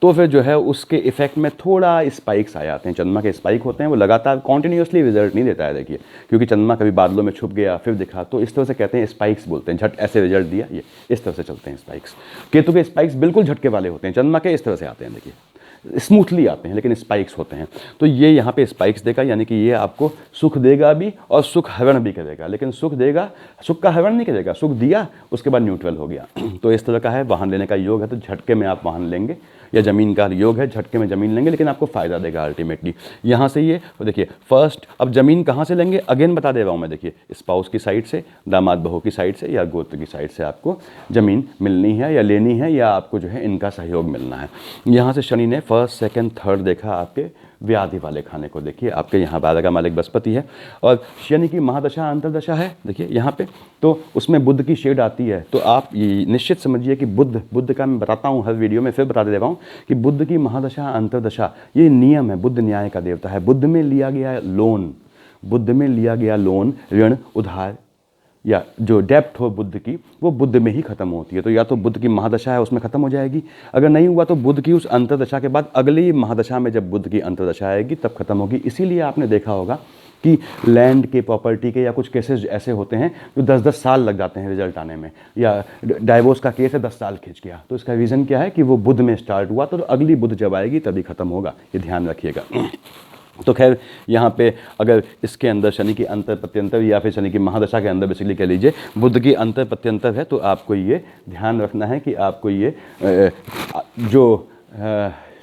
तो फिर जो है उसके इफेक्ट में थोड़ा स्पाइक्स आ जाते हैं। चंद्रमा के स्पाइक होते हैं, वो लगातार कॉन्टिन्यूसली रिजल्ट नहीं देता है। देखिए क्योंकि चंद्रमा कभी बादलों में छुप गया फिर दिखा, तो इस तरह से कहते हैं स्पाइक्स बोलते हैं। झट ऐसे रिजल्ट दिया, ये इस तरह से चलते हैं स्पाइक्स। केतु के स्पाइक्स बिल्कुल झटके वाले होते हैं, चंद्रमा के इस तरह से आते हैं, देखिए स्मूथली आते हैं लेकिन स्पाइक्स होते हैं। तो ये यहाँ पे स्पाइक्स देगा, यानी कि ये आपको सुख देगा भी और सुख हरण भी करेगा। लेकिन सुख देगा, सुख का हरण नहीं करेगा। सुख दिया उसके बाद न्यूट्रल हो गया। तो इस तरह का है। वाहन लेने का योग है तो झटके में आप वाहन लेंगे, या ज़मीन का योग है झटके में ज़मीन लेंगे, लेकिन आपको फ़ायदा देगा अल्टीमेटली। यहाँ से ये देखिए फर्स्ट, अब ज़मीन कहाँ से लेंगे अगेन बता दे रहा हूँ मैं। देखिए स्पाउस की साइड से, दामाद बहू की साइड से या गोत्र की साइड से आपको ज़मीन मिलनी है या लेनी है, या आपको जो है इनका सहयोग मिलना है। यहाँ से शनि ने फर्स्ट सेकंड थर्ड देखा आपके व्याधि वाले खाने को। देखिए आपके यहाँ 12 का मालिक बृहस्पति है और शनि की महादशा अंतरदशा है। देखिए यहाँ पे तो उसमें बुध की शेड आती है। तो आप ये निश्चित समझिए कि बुध का मैं बताता हूँ हर वीडियो में, फिर बता दे रहा हूँ कि बुध की महादशा अंतरदशा ये नियम है। बुध न्याय का देवता है। बुध में लिया गया लोन, बुध में लिया गया लोन, ऋण उधार या जो डेप्थ हो बुध की, वो बुध में ही खत्म होती है। तो या तो बुध की महादशा है उसमें खत्म हो जाएगी, अगर नहीं हुआ तो बुध की उस अंतरदशा के बाद अगली महादशा में जब बुध की अंतरदशा आएगी तब खत्म होगी। इसीलिए आपने देखा होगा कि लैंड के, प्रॉपर्टी के या कुछ केसेस ऐसे होते हैं जो 10-10 साल लग जाते हैं रिजल्ट आने में, या डाइवोर्स का केस है 10 साल खिंच गया। तो इसका रीज़न क्या है कि वो बुध में स्टार्ट हुआ, तो अगली बुध जब आएगी तभी खत्म होगा। ये ध्यान रखिएगा। तो खैर यहाँ पे अगर इसके अंदर शनि की अंतर प्रत्यंतर या फिर शनि की महादशा के अंदर बेसिकली कह लीजिए बुध की अंतर प्रत्यंतर है, तो आपको ये ध्यान रखना है कि आपको ये जो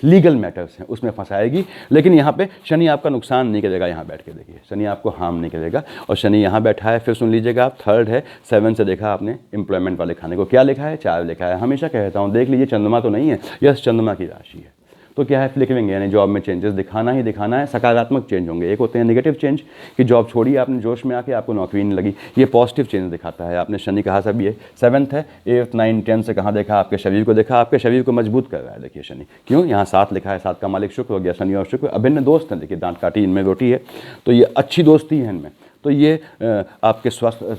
लीगल मैटर्स हैं उसमें फंसाएगी। लेकिन यहाँ पे शनि आपका नुकसान नहीं करेगा। यहाँ बैठ के देखिए शनि आपको हार्म नहीं करेगा। और शनि यहाँ बैठा है, फिर सुन लीजिएगा आप, थर्ड है, 7 से देखा आपने एम्प्लॉयमेंट वाले खाने को, क्या लिखा है, 4 लिखा है। हमेशा कहता हूँ देख लीजिए चंद्रमा तो नहीं है, यस चंद्रमा की राशि है, तो क्या है फ्लिकरिंग, यानी जॉब में चेंजेस दिखाना ही दिखाना है। सकारात्मक चेंज होंगे, एक होते हैं नेगेटिव चेंज कि जॉब छोड़ी आपने जोश में आके आपको नौकरी नहीं लगी, ये पॉजिटिव चेंज दिखाता है। आपने शनि कहा सब ये 7th है, 8th 9 10 से कहाँ देखा, आपके शरीर को देखा, आपके शरीर को मजबूत कर रहा है। देखिए शनि क्यों, यहाँ 7 लिखा है, 7 का मालिक शुक्र हो गया। शनि और शुक्र अभिन्न दोस्त हैं, देखिए दांत काटी इनमें रोटी है, तो ये अच्छी दोस्ती है इनमें। तो ये आपके स्वास्थ्य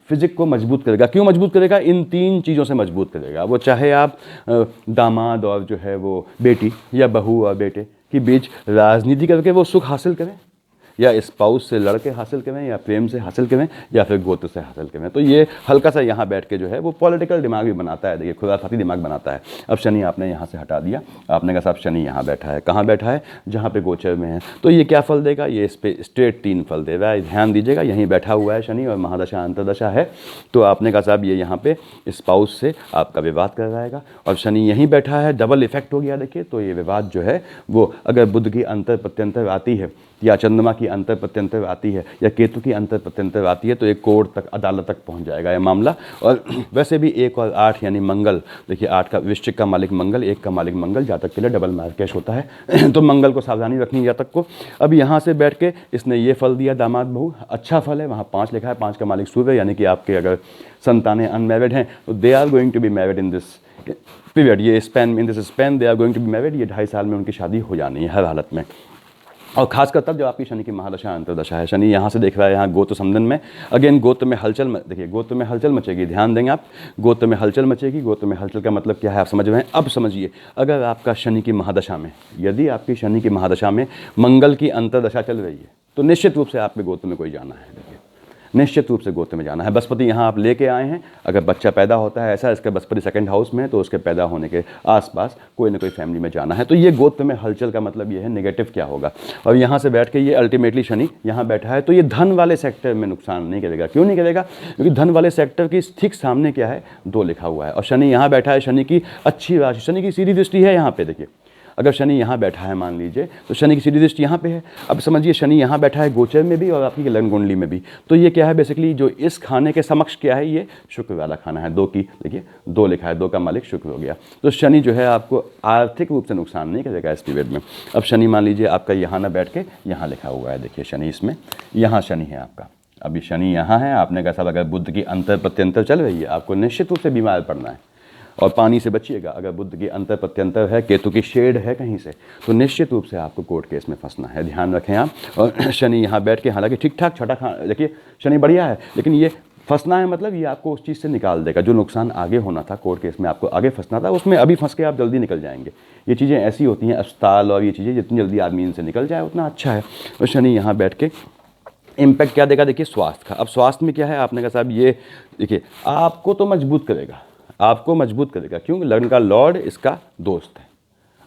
फिजिक को मजबूत करेगा। क्यों मजबूत करेगा, इन 3 चीज़ों से मजबूत करेगा। वो चाहे आप दामाद और जो है वो बेटी या बहू और बेटे के बीच राजनीति करके वो सुख हासिल करें, या स्पाउस से लड़के हासिल करें, या प्रेम से हासिल करें, या फिर गोत्र से हासिल करें। तो ये हल्का सा यहाँ बैठ के जो है वो पॉलिटिकल दिमाग भी बनाता है, देखिए खुराफाती दिमाग बनाता है। अब शनि आपने यहाँ से हटा दिया, आपने कहा साहब शनि यहाँ बैठा है, कहाँ बैठा है, जहाँ पे गोचर में है, तो ये क्या फल देगा, ये इस पर स्ट्रेट 3 फल दे रहा है। ध्यान दीजिएगा, यहीं बैठा हुआ है शनि और महादशा अंतरदशा है। तो आपने कहा साहब ये यहाँ पे स्पाउस से आपका विवाद करवाएगा, और शनि यहीं बैठा है, डबल इफेक्ट हो गया। देखिए तो ये विवाद जो है वो अगर बुध की अंतर प्रत्यंतर आती है, या चंद्रमा की अंतर प्रत्यंतर आती है, या केतु की अंतर प्रत्यंतर आती है, तो एक कोर्ट तक, अदालत तक पहुंच जाएगा ये मामला। और वैसे भी 1 और 8 यानी मंगल, देखिए 8 का वृश्चिक का मालिक मंगल, 1 का मालिक मंगल, जातक के लिए डबल मार्केश होता है। तो मंगल को सावधानी रखनी है जातक को। अब यहाँ से बैठ के इसने ये फल दिया दामाद बहू, अच्छा फल है। वहाँ 5 लिखा है, 5 का मालिक सूर्य, यानी कि आपके अगर संतानें अनमैरिड हैं तो they are going to be married in this period, ये span, in this span they are going to be married. ये 2.5 साल में उनकी शादी हो जानी है हर हालत में, और खासकर तब जब आपकी शनि की महादशा अंतरदशा है। शनि यहाँ से देख रहा है यहाँ गोत्र संबंध में, अगेन गोत्र में हलचल, देखिए गोत्र में हलचल मचेगी, ध्यान देंगे आप, गोत्र में हलचल मचेगी। गोत्र में हलचल का मतलब क्या है आप समझ रहे हैं। अब समझिए, अगर आपका शनि की महादशा में, यदि आपकी शनि की महादशा में मंगल की अंतरदशा चल रही है, तो निश्चित रूप से आपके गोत्र में कोई जाना है। देखिए निश्चित रूप से गोत्र में जाना है। बृहस्पति यहाँ आप लेके आए हैं, अगर बच्चा पैदा होता है ऐसा, इसका बृहस्पति 2nd हाउस में है, तो उसके पैदा होने के आसपास कोई ना कोई फैमिली में जाना है। तो ये गोत्र में हलचल का मतलब ये है, नेगेटिव क्या होगा। और यहाँ से बैठ के ये अल्टीमेटली शनि यहाँ बैठा है, तो ये धन वाले सेक्टर में नुकसान नहीं करेगा। क्यों नहीं करेगा, क्योंकि धन वाले सेक्टर की ठीक सामने क्या है, 2 लिखा हुआ है, और शनि यहाँ बैठा है। शनि की अच्छी राशि, शनि की सीधी दृष्टि है यहाँ पे। देखिए अगर शनि यहाँ बैठा है मान लीजिए, तो शनि की सीधी दृष्टि यहाँ पे है। अब समझिए शनि यहाँ बैठा है गोचर में भी और आपकी लग्न कुंडली में भी, तो ये क्या है बेसिकली, जो इस खाने के समक्ष क्या है, ये शुक्र वाला खाना है। 2 की देखिए 2 लिखा है, 2 का मालिक शुक्र हो गया। तो शनि जो है आपको आर्थिक रूप से नुकसान नहीं करेगा इस पीरियड में। अब शनि मान लीजिए आपका यहाँ ना बैठ के यहाँ लिखा हुआ है, देखिए शनि इसमें, यहाँ शनि है आपका, अभी शनि यहाँ है। आपने कहा साहब अगर बुध की अंतर प्रत्यंतर चल रही है, आपको निश्चित रूप से बीमार पड़ना है, और पानी से बचिएगा। अगर बुध की अंतर प्रत्यंतर है, केतु की शेड है कहीं से, तो निश्चित रूप से आपको कोर्ट केस में फंसना है, ध्यान रखें आप। और शनि यहाँ बैठ के हालांकि ठीक ठाक छठा खा, देखिए शनि बढ़िया है, लेकिन ये फंसना है मतलब ये आपको उस चीज़ से निकाल देगा। जो नुकसान आगे होना था कोर्ट केस में, आपको आगे फंसना था, उसमें अभी फंस के आप जल्दी निकल जाएंगे। ये चीज़ें ऐसी होती हैं, अस्पताल और ये चीज़ें, जितनी जल्दी आदमी इनसे निकल जाए उतना अच्छा है। और शनि यहाँ बैठ के इम्पैक्ट क्या देगा, देखिए स्वास्थ्य का। अब स्वास्थ्य में क्या है, आपने कहा साहब ये देखिए आपको तो मजबूत करेगा, आपको मजबूत करेगा। क्योंकि लग्न का लॉर्ड इसका दोस्त है,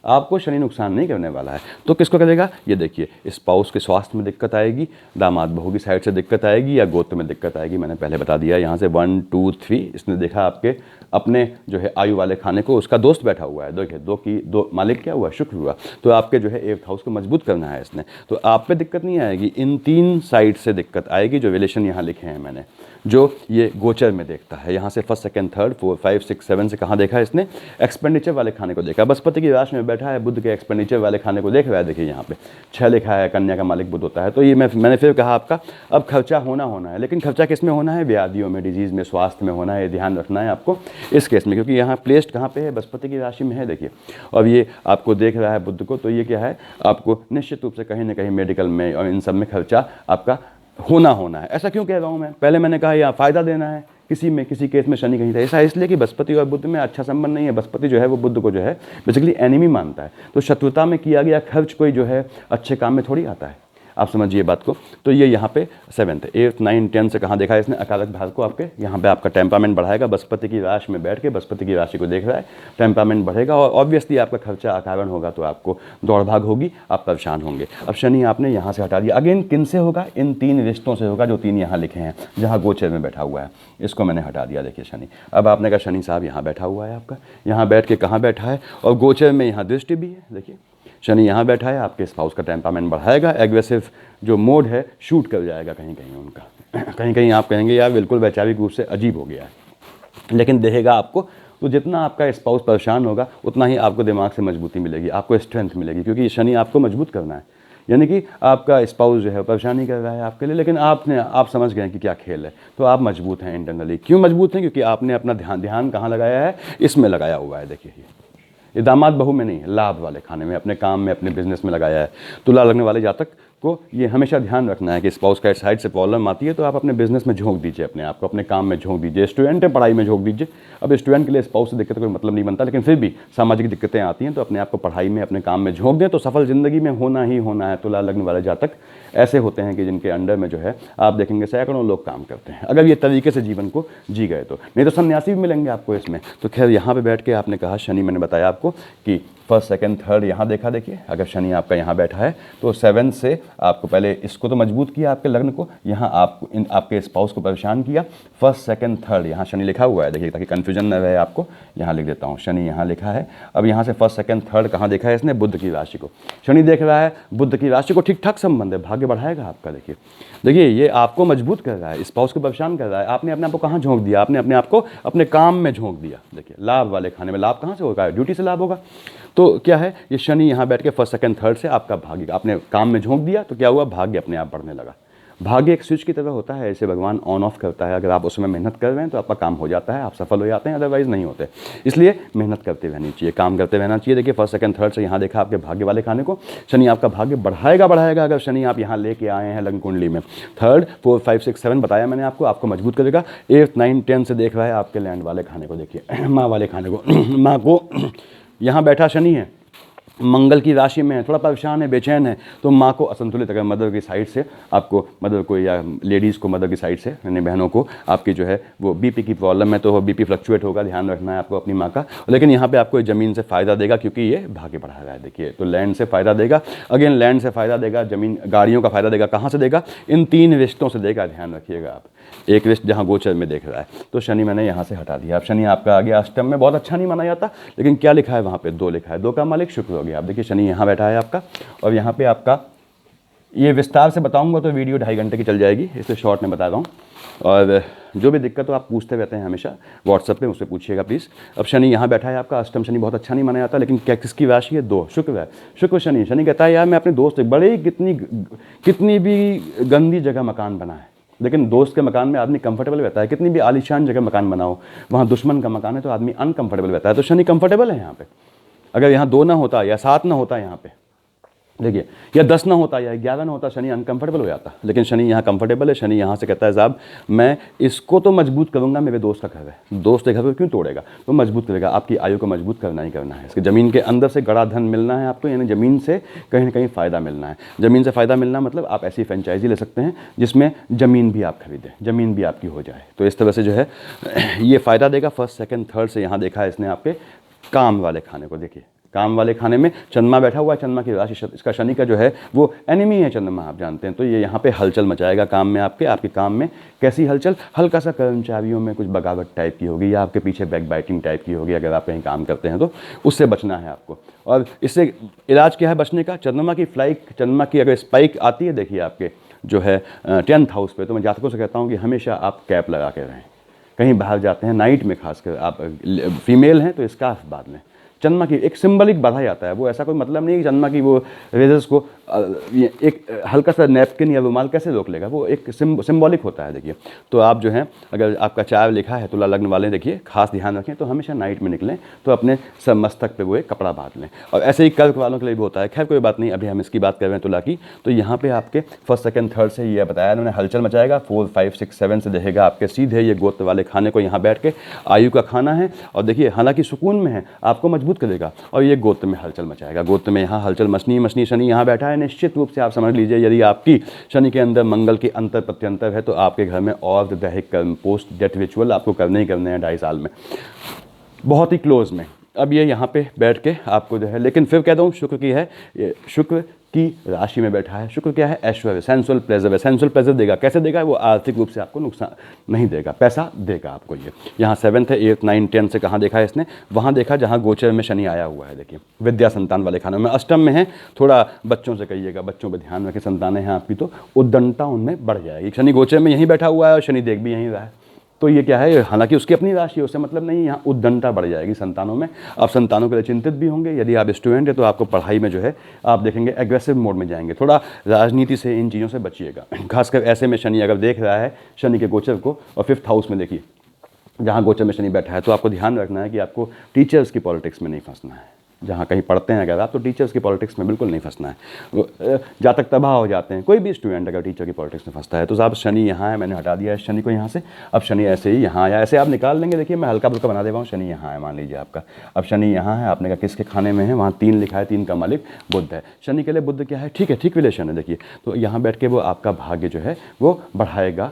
आपको शनि नुकसान नहीं करने वाला है। तो किसको करेगा, ये देखिए स्पाउस के स्वास्थ्य में दिक्कत आएगी, दामाद बहू की साइड से दिक्कत आएगी, या गोत्र में दिक्कत आएगी। मैंने पहले बता दिया यहाँ से 1 2 3 इसने देखा आपके अपने जो है आयु वाले खाने को, उसका दोस्त बैठा हुआ है। देखिए 2 मालिक क्या हुआ, शुक्र हुआ। तो आपके जो है 8th हाउस को मजबूत करना है इसने, तो आप पे दिक्कत नहीं आएगी, इन 3 साइड से दिक्कत आएगी। जो रिलेशन यहाँ लिखे हैं मैंने, जो ये गोचर में देखता है, यहाँ से 1st 2nd 3rd 4 5 6 7 से कहाँ देखा है इसने, एक्सपेंडिचर वाले खाने को देखा। बृहस्पति की राशि में बैठा है, बुध के एक्सपेंडिचर वाले खाने को देख रहा है। देखिए यहाँ पे 6 लिखा है, कन्या का मालिक बुध होता है। तो ये मैंने फिर कहा आपका अब खर्चा होना है, लेकिन खर्चा किस में होना है, व्याधियों में, डिजीज़ में, स्वास्थ्य में होना है। ध्यान रखना है आपको इस केस में, क्योंकि यहाँ प्लेस्ड कहाँ पे है, बृहस्पति की राशि में है। देखिए अब ये आपको देख रहा है बुध को, तो ये क्या है, आपको निश्चित रूप से कहीं ना कहीं मेडिकल में और इन सब में खर्चा आपका होना है। ऐसा क्यों कह रहा हूँ मैं, पहले मैंने कहा यहाँ फ़ायदा देना है, किसी केस में शनि कहीं था। ऐसा इसलिए कि बृहस्पति और बुध में अच्छा संबंध नहीं है। बृहस्पति जो है वो बुध को जो है बेसिकली एनिमी मानता है, तो शत्रुता में किया गया खर्च कोई जो है अच्छे काम में थोड़ी आता है। आप समझिए बात को। तो ये यहाँ पे 7th 8th 9th 10th से कहाँ देखा है इसने, अकारक भाव को आपके यहाँ पे आपका टेम्परामेंट बढ़ाएगा। बृहस्पति की राशि में बैठ के बृहस्पति की राशि को देख रहा है, टेम्परामेंट बढ़ेगा और ऑब्वियसली आपका खर्चा अकारण होगा, तो आपको दौड़ भाग होगी, आप परेशान होंगे। अब शनि आपने यहाँ से हटा दिया। अगेन किन से होगा, इन 3 रिश्तों से होगा जो 3 यहाँ लिखे हैं, जहाँ गोचर में बैठा हुआ है, इसको मैंने हटा दिया। देखिए शनि, अब आपने कहा शनि साहब यहाँ बैठा हुआ है आपका, यहाँ बैठ के कहाँ बैठा है, और गोचर में यहाँ दृष्टि भी है। देखिए शनि यहाँ बैठा है, आपके स्पाउस का टेम्परामेंट बढ़ाएगा, एग्रेसिव जो मोड है शूट कर जाएगा कहीं कहीं उनका। कहीं कहीं आप कहेंगे यार बिल्कुल वैचारिक रूप से अजीब हो गया है, लेकिन देखेगा आपको। तो जितना आपका स्पाउस परेशान होगा उतना ही आपको दिमाग से मजबूती मिलेगी, आपको स्ट्रेंथ मिलेगी, क्योंकि शनि आपको मजबूत करना है। यानी कि आपका स्पाउस जो है परेशानी कर रहा है आपके लिए, लेकिन आप समझ गए कि क्या खेल है, तो आप मजबूत हैं इंटरनली। क्यों मजबूत हैं, क्योंकि आपने अपना ध्यान कहाँ लगाया है, इसमें लगाया हुआ है। देखिए ये दामाद बहू में नहीं है, लाभ वाले खाने में, अपने काम में, अपने बिजनेस में लगाया है। तुला लगने वाले जातक को ये हमेशा ध्यान रखना है कि स्पाउस का साइड से प्रॉब्लम आती है तो आप अपने बिजनेस में झोंक दीजिए, अपने आप को अपने काम में झोंक दीजिए। स्टूडेंट है, पढ़ाई में झोंक दीजिए। अब स्टूडेंट के लिए स्पाउस से दिक्कत कोई मतलब नहीं बनता, लेकिन फिर भी सामाजिक दिक्कतें आती हैं, तो अपने आप को पढ़ाई में, अपने काम में झोंक दें, तो सफल जिंदगी में होना ही होना है। तुला लग्न वाले जातक ऐसे होते हैं कि जिनके अंडर में जो है आप देखेंगे सैकड़ों लोग काम करते हैं, अगर ये तरीके से जीवन को जी गए तो। नहीं तो सन्यासी भी मिलेंगे आपको इसमें। तो खैर यहाँ पे बैठ के आपने कहा शनि, मैंने बताया आपको कि फर्स्ट सेकंड थर्ड यहाँ देखा। देखिए अगर शनि आपका यहाँ बैठा है तो 7 से आपको पहले इसको तो मजबूत किया आपके लग्न को, यहाँ आपके स्पाउस को परेशान किया। फर्स्ट सेकंड थर्ड यहाँ शनि लिखा हुआ है, देखिए ताकि कन्फ्यूजन न रहे आपको, यहाँ लिख देता हूँ शनि यहाँ लिखा है। अब यहाँ से फर्स्ट सेकंड थर्ड कहाँ देखा है इसने, बुध की राशि को। शनि देख रहा है बुध की राशि को, ठीक ठाक संबंध है, भाग्य बढ़ाएगा आपका। देखिए ये आपको मजबूत कर रहा है, स्पाउस को परेशान कर रहा है। आपने अपने आप को कहाँ झोंक दिया, आपने अपने आप को अपने काम में झोंक दिया। देखिए लाभ वाले खाने में, लाभ कहाँ से होगा, ड्यूटी से लाभ होगा। तो क्या है, ये शनि यहाँ बैठ के फर्स्ट सेकंड थर्ड से आपका भाग्य, आपने काम में झोंक दिया तो क्या हुआ, भाग्य अपने आप बढ़ने लगा। भाग्य एक स्विच की तरह होता है, ऐसे भगवान ऑन ऑफ करता है। अगर आप उसमें मेहनत कर रहे हैं तो आपका काम हो जाता है, आप सफल हो जाते हैं, अदरवाइज नहीं होते। इसलिए मेहनत करते रहनी चाहिए, काम करते रहना चाहिए। देखिए फर्स्ट सेकंड थर्ड से यहाँ देखा आपके भाग्य वाले खाने को, शनि आपका भाग्य बढ़ाएगा। अगर शनि आप यहाँ लेके आए हैं लग्न कुंडली में, 3rd 4 5 6 7 बताया मैंने आपको मजबूत करेगा। 8th 9th 10th से देख रहा है आपके लैंड वाले खाने को। देखिए माँ वाले खाने को, माँ को यहाँ बैठा शनि है, मंगल की राशि में है, थोड़ा परेशान है, बेचैन है, तो माँ को असंतुलित, अगर मदर की साइड से आपको, मदर को या लेडीज़ को मदर की साइड से, यानी बहनों को आपकी जो है वो बीपी की प्रॉब्लम है, तो वो बीपी फ्लक्चुएट होगा, ध्यान रखना है आपको अपनी माँ का। लेकिन यहाँ पे आपको ज़मीन से फ़ायदा देगा, क्योंकि ये भाग्य बढ़ा रहा है। देखिए तो लैंड से फ़ायदा देगा, अगेन लैंड से फ़ायदा देगा, ज़मीन गाड़ियों का फ़ायदा देगा। कहाँ से देगा, इन 3 रिश्तों से देगा, ध्यान रखिएगा आप। एक रिश्त जहाँ गोचर में देख रहा है, तो शनि मैंने यहाँ से हटा दिया। अब शनि आपका आ गया अष्टम में, बहुत अच्छा नहीं माना जाता, लेकिन क्या लिखा है वहाँ पे, 2 लिखा है, 2 का मालिक शुक्र हो गया। आप देखिए शनि यहाँ बैठा है आपका, और यहाँ पे आपका ये विस्तार से बताऊंगा तो वीडियो 2.5 घंटे की चल जाएगी, इसलिए शॉर्ट में बता रहा हूँ। और जो भी दिक्कत हो आप पूछते रहते हैं हमेशा व्हाट्सएप पे, मुझसे पूछिएगा प्लीज़। अब शनि यहाँ बैठा है आपका, अष्टम शनि बहुत अच्छा नहीं माना जाता, लेकिन क्या किसकी राशि है, 2 शुक्र है। शुक्र शनि, शनि कहता है यार मैं अपने दोस्त, बड़े ही कितनी भी गंदी जगह मकान बना है, लेकिन दोस्त के मकान में आदमी कंफर्टेबल रहता है। कितनी भी आलीशान जगह मकान बनाओ, वहाँ दुश्मन का मकान है तो आदमी अनकंफर्टेबल रहता है। तो शनि कंफर्टेबल है यहाँ पे। अगर यहाँ 2 ना होता या 7 ना होता यहाँ पे, देखिए, या 10 ना होता या 11 ना होता, शनि अनकंफर्टेबल हो जाता। लेकिन शनि यहाँ कंफर्टेबल है। शनि यहाँ से कहता है साहब मैं इसको तो मजबूत करूँगा, मेरे दोस्त का घर है, दोस्त के घर को क्यों तोड़ेगा, तो मजबूत करेगा। आपकी आयु को मजबूत करना ही करना है। इसके ज़मीन के अंदर से गड़ा धन मिलना है आपको, यानी ज़मीन से कहीं ना कहीं फ़ायदा मिलना है। ज़मीन से फ़ायदा मिलना मतलब आप ऐसी फ्रेंचाइजी ले सकते हैं जिसमें ज़मीन भी आप खरीदें, ज़मीन भी आपकी हो जाए। तो इस तरह से जो है ये फ़ायदा देगा। फर्स्ट सेकंड थर्ड से यहाँ देखा है इसने आपके काम वाले खाने को। देखिए काम वाले खाने में चंद्रमा बैठा हुआ है, चंद्रमा की राशि, इसका शनि का जो है वो एनिमी है चंद्रमा, आप जानते हैं। तो ये यहाँ पे हलचल मचाएगा काम में, आपके काम में। कैसी हलचल, हल्का सा कर्मचारियों में कुछ बगावत टाइप की होगी, या आपके पीछे बैक बाइटिंग टाइप की होगी, अगर आप कहीं काम करते हैं तो उससे बचना है आपको। और इससे इलाज क्या है बचने का, चंद्रमा की अगर स्पाइक आती है, देखिए आपके जो है 10th हाउस पे, तो मैं जातकों से कहता हूँ कि हमेशा आप कैप लगा के रहें। कहीं बाहर जाते हैं नाइट में, खासकर आप फीमेल हैं तो स्कार्फ बांध लें। चंद्रमा की एक सिंबलिक बाधा जाता है, वो ऐसा कोई मतलब नहीं है कि चंद्रमा की वो रेजर्स को एक हल्का सा नैपकिन या रुमाल कैसे रोक लेगा, वो एक सिंबॉलिक होता है। देखिए तो आप जो हैं, अगर आपका 4 लिखा है तुला लग्न वाले, देखिए खास ध्यान रखें, तो हमेशा नाइट में निकलें तो अपने सब मस्तक पे वो एक कपड़ा बांध लें। और ऐसे ही कर्क वालों के लिए भी होता है। खैर कोई बात नहीं, अभी हम इसकी बात कर रहे हैं तुला की। तो यहाँ पे आपके फर्स्ट सेकंड थर्ड से ये बताया उन्होंने, हलचल मचाएगा। 4 5 6 7 से देखेगा आपके सीधे ये गोत्र वाले खाने को यहाँ बैठ के, आयु का खाना है। और देखिए हालांकि सुकून में है, आपको मजबूत करेगा, और ये गोत्र में हलचल मचाएगा। गोत्र में यहाँ हलचल मचनी शनि यहाँ बैठा है निश्चित रूप से आप समझ लीजिए, यदि आपकी शनि के अंदर मंगल की अंतर प्रत्यंतर है तो आपके घर में और दैहिक कर्म, पोस्ट डेथ रिचुअल आपको करने ही करने हैं 2.5 साल में, बहुत ही क्लोज में। अब ये यहाँ पे बैठ के आपको जो है, लेकिन फिर कहता हूँ शुक्र की है, ये शुक्र की राशि में बैठा है। शुक्र क्या है? ऐश्वर्य, सेंसुअल प्लेजर है। सेंसुअल प्लेजर देगा, कैसे देगा? वो आर्थिक रूप से आपको नुकसान नहीं देगा, पैसा देगा आपको। ये यहाँ 7th है, 8th 9th 10th से कहाँ देखा है इसने? वहाँ देखा जहाँ गोचर में शनि आया हुआ है। देखिए विद्या संतान वाले खानों में, अष्टम में है, थोड़ा बच्चों से कहिएगा, बच्चों पर ध्यान रखें, संतानें हैं आपकी तो उद्दंडता उनमें बढ़ जाएगी। शनि गोचर में यहीं बैठा हुआ है और शनि देख भी यहीं रहा है, तो ये क्या है, हालांकि उसकी अपनी राशि है, उससे मतलब नहीं, यहाँ उद्दंडता बढ़ जाएगी संतानों में। आप संतानों के लिए चिंतित भी होंगे। यदि आप स्टूडेंट है तो आपको पढ़ाई में जो है आप देखेंगे एग्रेसिव मोड में जाएंगे। थोड़ा राजनीति से, इन चीज़ों से बचिएगा, खासकर ऐसे में शनि अगर देख रहा है शनि के गोचर को, और 5th हाउस में देखिए जहाँ गोचर में शनि बैठा है, तो आपको ध्यान रखना है कि आपको टीचर्स की पॉलिटिक्स में नहीं फंसना है। जहाँ कहीं पढ़ते हैं अगर आप, तो टीचर्स की पॉलिटिक्स में बिल्कुल नहीं फंसना है, जातक तबाह हो जाते हैं। कोई भी स्टूडेंट अगर टीचर की पॉलिटिक्स में फंसता है तो साहब शनि यहाँ है, मैंने हटा दिया है शनि को यहाँ से, अब शनि ऐसे ही यहाँ आया, ऐसे आप निकाल लेंगे। देखिए मैं हल्का फुल्का बना दे रहा हूँ, शनि यहाँ है मान लीजिए आपका, अब शनि यहाँ है, आपने कहा किसके खाने में है, वहाँ 3 लिखा है, 3 का मालिक बुध है। शनि के लिए बुध क्या है? ठीक है, ठीक रिलेशन है। देखिए तो यहाँ बैठ के वो आपका भाग्य जो है वो बढ़ाएगा,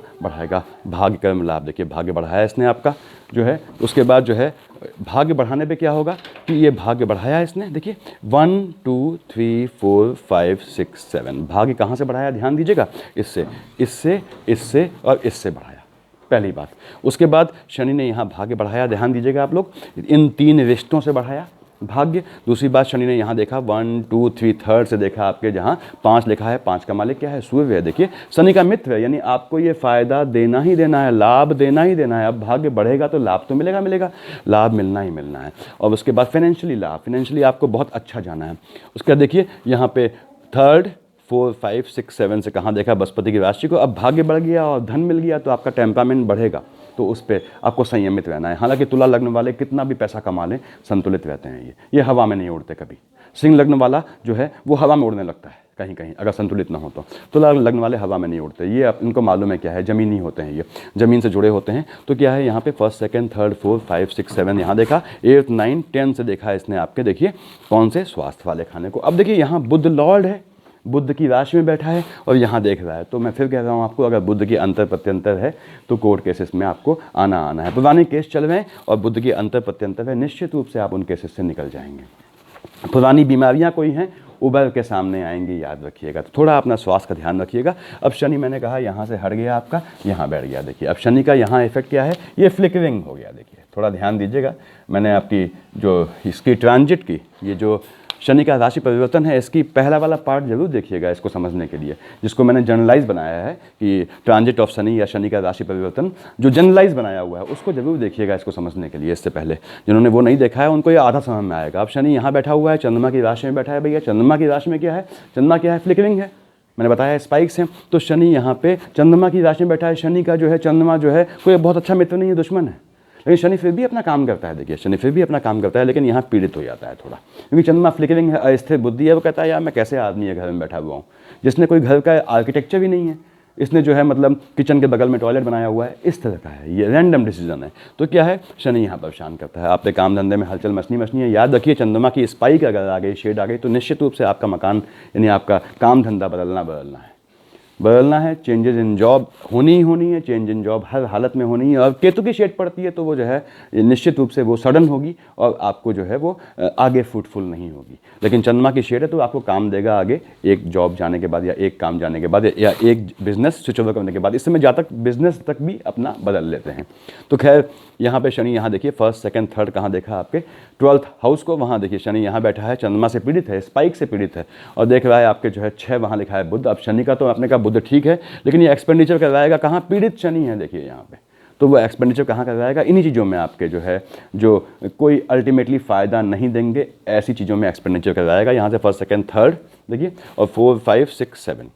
भाग्य कर्म लाभ। देखिए भाग्य बढ़ाया इसने आपका जो है, उसके बाद जो है भाग्य बढ़ाने पे क्या होगा कि ये भाग्य बढ़ाया इसने, देखिए 1 2 3 4 5 6 7, भाग्य कहाँ से बढ़ाया? ध्यान दीजिएगा, इससे, इससे, इससे और इससे बढ़ाया, पहली बात। उसके बाद शनि ने यहाँ भाग्य बढ़ाया, ध्यान दीजिएगा आप लोग, इन 3 रिश्तों से बढ़ाया भाग्य। दूसरी बात, शनि ने यहाँ देखा 1 2 3 3rd से देखा आपके, जहाँ 5 लिखा है, 5 का मालिक क्या है? सूर्य है। देखिए शनि का मित्र है, यानी आपको ये फायदा देना ही देना है, लाभ देना ही देना है। अब भाग्य बढ़ेगा तो लाभ तो मिलेगा, लाभ मिलना ही मिलना है। और उसके बाद फाइनेंशियली लाभ, फाइनेंशियली आपको बहुत अच्छा जाना है। उसका देखिए यहाँ पे 3rd 4 5 6 7 से कहाँ देखा? बृहस्पति की राशि को। अब भाग्य बढ़ गया और धन मिल गया तो आपका टेम्परामेंट बढ़ेगा, तो उस पर आपको संयमित रहना है। हालांकि तुला लग्न वाले कितना भी पैसा कमा लें संतुलित रहते हैं, ये हवा में नहीं उड़ते कभी। सिंह लग्न वाला जो है वो हवा में उड़ने लगता है कहीं कहीं, अगर संतुलित ना हो तो। तुला लग्न वाले हवा में नहीं उड़ते, ये इनको मालूम है क्या है, ज़मीनी होते हैं, ये ज़मीन से जुड़े होते हैं। तो क्या है यहाँ पे 1st 2nd 3rd 4 5 6 7 यहाँ देखा, 8th 9th 10th से देखा इसने आपके, देखिए कौन से? स्वास्थ्य वाले खाने को। अब देखिए यहाँ बुध लॉर्ड है, बुध की राशि में बैठा है और यहाँ देख रहा है, तो मैं फिर कह रहा हूँ आपको, अगर बुध की अंतर प्रत्यंतर है तो कोर्ट केसेस में आपको आना है। पुराने केस चल रहे हैं और बुध की अंतर प्रत्यंतर है, निश्चित रूप से आप उन केसेस से निकल जाएंगे। पुरानी बीमारियाँ कोई हैं उभर के सामने आएंगी, याद रखिएगा। तो थोड़ा अपना स्वास्थ्य का ध्यान रखिएगा। अब शनि मैंने कहा यहाँ से हट गया आपका, यहाँ बैठ गया। देखिए अब शनि का यहाँ इफेक्ट क्या है? ये फ्लिकरिंग हो गया। देखिए थोड़ा ध्यान दीजिएगा, मैंने आपकी जो इसकी ट्रांजिट की, ये जो शनि का राशि परिवर्तन है, इसकी पहला वाला पार्ट जरूर देखिएगा इसको समझने के लिए, जिसको मैंने जनरलाइज बनाया है कि ट्रांजिट ऑफ शनि या शनि का राशि परिवर्तन जो जनरलाइज बनाया हुआ है उसको जरूर देखिएगा इसको समझने के लिए। इससे पहले जिन्होंने वो नहीं देखा है उनको ये आधा समझ में आएगा। अब शनि यहाँ बैठा हुआ है, चंद्रमा की राशि में बैठा है। भैया चंद्रमा की राशि में क्या है? चंद्रमा क्या है? फ्लिकरिंग है, मैंने बताया स्पाइक्स हैं। तो शनि यहाँ पे चंद्रमा की राशि में बैठा है। शनि का जो है, चंद्रमा जो है कोई बहुत अच्छा मित्र नहीं है, दुश्मन है, लेकिन शनि फिर भी अपना काम करता है। देखिए शनि फिर भी अपना काम करता है, लेकिन यहाँ पीड़ित हो जाता है थोड़ा, क्योंकि चंद्रमा फ्लिकरिंग है, अस्थिर बुद्धि है। वो कहता है यार मैं कैसे आदमी है घर में बैठा हुआ हूँ, जिसने कोई घर का आर्किटेक्चर भी नहीं है, इसने जो है मतलब किचन के बगल में टॉयलेट बनाया हुआ है, इस तरह का है, ये रैंडम डिसीजन है। तो क्या है, शनि यहाँ परेशान करता है। आपके काम धंधे में हलचल मचनी है। याद रखिए चंद्रमा की स्पाइक अगर आ गई, शेड आ गई, तो निश्चित रूप से आपका मकान यानी आपका काम धंधा बदलना है। चेंजेस इन जॉब होनी है, चेंज इन जॉब हर हालत में होनी है। और केतु की शेड पड़ती है तो वो जो है निश्चित रूप से वो सडन होगी और आपको जो है वो आगे फ्रूटफुल नहीं होगी। लेकिन चंद्रमा की शेड है तो आपको काम देगा आगे, एक जॉब जाने के बाद या एक काम जाने के बाद या एक बिजनेस स्विच ओवर करने के बाद। इस समय जातक बिजनेस तक भी अपना बदल लेते हैं। तो खैर यहाँ पे शनि, यहाँ देखिए 1st 2nd 3rd कहाँ देखा आपके 12th हाउस को, वहाँ देखिए शनि यहाँ बैठा है, चंद्रमा से पीड़ित है, स्पाइक से पीड़ित है, और देख रहा है आपके जो है 6 वहाँ लिखा है बुध। अब शनि का तो आपने कहा बुध ठीक है, लेकिन ये एक्सपेंडिचर करवाएगा कहाँ? पीड़ित शनि है देखिए यहाँ पे, तो वो एक्सपेंडिचर कहाँ करवाएगा? इन्हीं चीज़ों में आपके जो है जो कोई अल्टीमेटली फ़ायदा नहीं देंगे, ऐसी चीज़ों में एक्सपेंडिचर करवाएगा। यहाँ से 1st 2nd 3rd देखिए, और 4 5 6 7।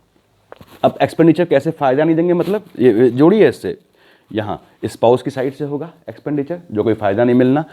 अब एक्सपेंडिचर कैसे फ़ायदा नहीं देंगे, मतलब ये जोड़िए इससे, यहाँ स्पाउस की साइड से होगा एक्सपेंडिचर, जो कोई फ़ायदा नहीं मिलना,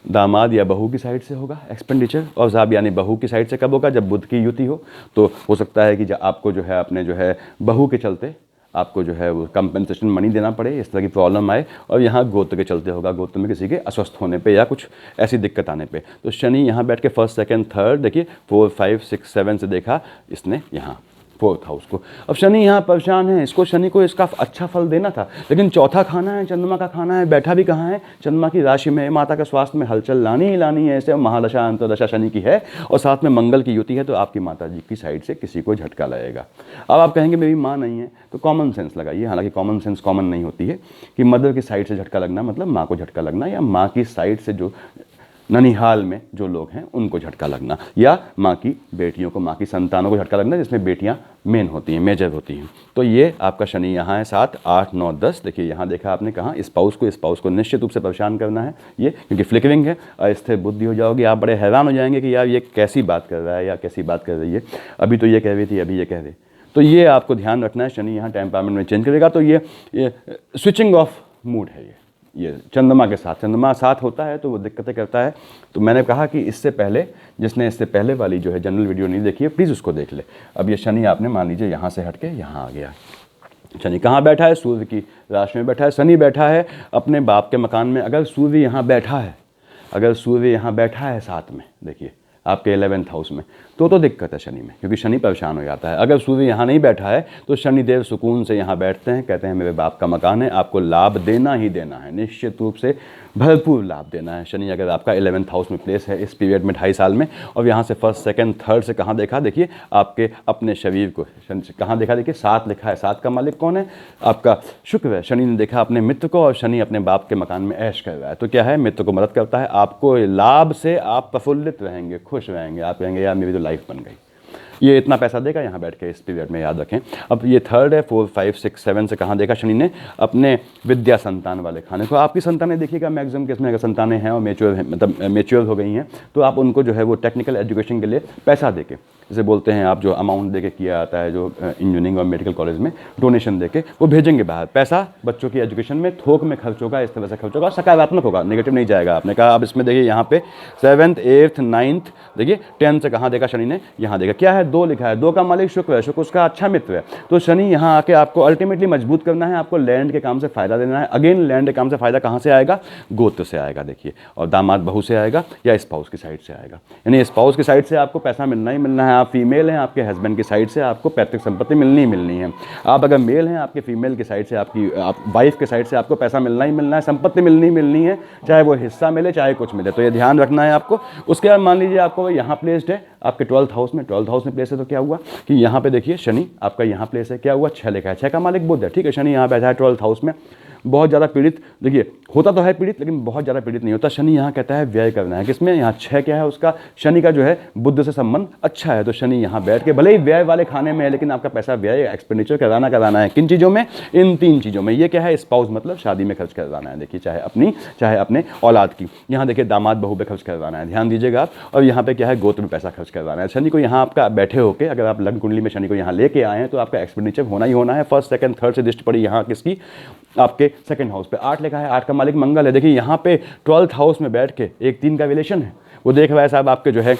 दामाद या बहू की साइड से होगा एक्सपेंडिचर, और साहब यानी बहू की साइड से कब होगा? जब बुध की युति हो। तो हो सकता है कि आपको जो है अपने जो है बहू के चलते आपको जो है वो कंपनसेशन मनी देना पड़े, इस तरह की प्रॉब्लम आए, और यहाँ गोत्र के चलते होगा, गोत्र में किसी के अस्वस्थ होने पे या कुछ ऐसी दिक्कत आने पे। तो शनि यहाँ बैठ के फर्स्ट सेकंड थर्ड, देखिए 4 5 6 7 से देखा इसने यहाँ 4th हाउस को। अब शनि यहाँ परेशान है, इसको शनि को इसका अच्छा फल देना था, लेकिन चौथा खाना है, चंद्रमा का खाना है, बैठा भी कहाँ है, चंद्रमा की राशि में, माता के स्वास्थ्य में हलचल लानी ही लानी है, ऐसे महादशा अंतरदशा शनि की है और साथ में मंगल की युति है, तो आपकी माता जी की साइड से किसी को झटका लगेगा। अब आप कहेंगे मेरी माँ नहीं है, तो कॉमन सेंस लगाइए, हालांकि कॉमन सेंस कॉमन नहीं होती है कि मदर की साइड से झटका लगना मतलब माँ को झटका लगना, या माँ की साइड से जो ननिहाल में जो लोग हैं उनको झटका लगना, या माँ की बेटियों को, माँ की संतानों को झटका लगना, जिसमें बेटियाँ मेन होती हैं, मेजर होती हैं। तो ये आपका शनि यहाँ है 7 8 9 10। देखिए यहाँ देखा आपने कहाँ, स्पाउस को निश्चित रूप से परेशान करना है ये, क्योंकि फ्लिकरिंग है, अस्थिर बुद्धि हो जाओगी, आप बड़े हैरान हो जाएंगे कि यार ये कैसी बात कर रहा है या कैसी बात कर रही है, अभी तो ये कह रही थी, अभी ये कह रही। तो ये आपको ध्यान रखना है, शनि यहाँ टेम्परामेंट में चेंज करेगा। तो ये स्विचिंग ऑफ मूड है ये चंद्रमा के साथ, चंद्रमा साथ होता है तो वो दिक्कतें करता है। तो मैंने कहा कि इससे पहले, जिसने इससे पहले वाली जो है जनरल वीडियो नहीं देखी है, प्लीज़ उसको देख ले। अब ये शनि आपने मान लीजिए यहाँ से हट के यहाँ आ गया, शनि कहाँ बैठा है, सूर्य की राशि में बैठा है, शनि बैठा है अपने बाप के मकान में। अगर सूर्य यहाँ बैठा है, अगर सूर्य यहाँ बैठा है साथ में, देखिए आपके 11th हाउस में, तो दिक्कत है शनि में, क्योंकि शनि परेशान हो जाता है। अगर सूर्य यहाँ नहीं बैठा है तो शनिदेव सुकून से यहाँ बैठते हैं, कहते हैं मेरे बाप का मकान है, आपको लाभ देना ही देना है, निश्चित रूप से भरपूर लाभ देना है। शनि अगर आपका 11th हाउस में प्लेस है इस पीरियड में 2.5 साल में, और यहाँ से फर्स्ट सेकंड थर्ड से कहाँ देखा, देखिए आपके अपने शरीर को कहाँ देखा, देखिए 7 लिखा है, 7 का मालिक कौन है, आपका शुक्र है। शनि ने देखा अपने मित्र को, और शनि अपने बाप के मकान में ऐश कर रहा है, तो क्या है, मित्र को मदद करता है, आपको लाभ से आप प्रफुल्लित रहेंगे, खुश रहेंगे, आप कहेंगे यार मेरी तो लाइफ बन गई, ये इतना पैसा देगा यहाँ बैठ के इस पीरियड में, याद रखें। अब ये थर्ड है, 4 5 6 7 से कहाँ देखा शनि ने, अपने विद्या संतान वाले खाने को। आपकी संतानें देखिएगा मैक्सिमम केस में अगर संतानें हैं और मेच्योर हैं, मतलब मेच्योर हो गई हैं, तो आप उनको जो है वो टेक्निकल एजुकेशन के लिए पैसा देके, जैसे बोलते हैं आप, जो अमाउंट देके किया जाता है जो इंजीनियरिंग और मेडिकल कॉलेज में डोनेशन देके, वो भेजेंगे बाहर। पैसा बच्चों की एजुकेशन में थोक में खर्च होगा, इस तरह से खर्च होगा, सकारात्मक होगा, नेगेटिव नहीं जाएगा। आपने कहा अब इसमें देखिए यहाँ पे 7th 8th 9th, देखिए 10 से कहाँ देखा शनि ने, यहाँ देखा क्या है, 2 लिखा है, 2 का मालिक शुक्र है, शुक्र उसका अच्छा मित्र है। तो शनि यहाँ आके आपको अल्टीमेटली मजबूत करना है, आपको लैंड के काम से फायदा देना है। अगेन लैंड के काम से फायदा कहाँ से आएगा, गोत्र से आएगा, देखिए, और दामाद बहू से आएगा या स्पाउस की साइड से आएगा, यानी स्पाउस की साइड से आपको पैसा मिलना ही मिलना है। आप फीमेल हैं, आपके हस्बैंड की साइड से आपको पैतृक संपत्ति मिलनी ही मिलनी है। आप अगर मेल हैं, आपके फीमेल की साइड से, आपकी वाइफ के साइड से आपको पैसा मिलना ही मिलना है, संपत्ति मिलनी ही मिलनी है, चाहे वो हिस्सा मिले चाहे कुछ मिले, तो ये ध्यान रखना है आपको। उसके बाद मान लीजिए आपको यहाँ प्लेस्ड है आपके 12th हाउस में, 12th हाउस में प्लेस है, तो क्या हुआ कि यहाँ पे देखिए शनि आपका यहाँ प्लेस है, क्या हुआ, 6 लिखा है, 6 का मालिक बुध है, ठीक है। शनि यहाँ बैठा है 12th हाउस में, बहुत ज़्यादा पीड़ित, देखिए होता तो है पीड़ित, लेकिन बहुत ज़्यादा पीड़ित नहीं होता। शनि यहाँ कहता है व्यय करना है, किसमें, यहाँ 6 क्या है उसका, शनि का जो है बुध से संबंध अच्छा है, तो शनि यहाँ बैठ के भले ही व्यय वाले खाने में है, लेकिन आपका पैसा व्यय एक्सपेंडिचर कराना है, किन चीज़ों में, इन 3 चीज़ों में। ये क्या है, स्पाउस मतलब शादी में खर्च करवाना है, देखिए चाहे अपनी चाहे अपने औलाद की। यहाँ देखिए दामाद बहू पे खर्च करवाना है, ध्यान दीजिएगा आप। और यहाँ पे क्या है, गोत्र में पैसा खर्च करवाना है। शनि को यहाँ आपका बैठे होकर, अगर आप लग्न कुंडली में शनि को यहाँ लेके आए हैं, तो आपका एक्सपेंडिचर होना ही होना है। फर्स्ट सेकंड थर्ड से दृष्टि पड़ी यहाँ किसकी, आपके सेकंड हाउस पे। 8 लिखा है, 8 का मालिक मंगल है, देखिए यहाँ पे 12th हाउस में बैठ के 1-3 का रिलेशन है, वो देख रहा है साहब आपके जो है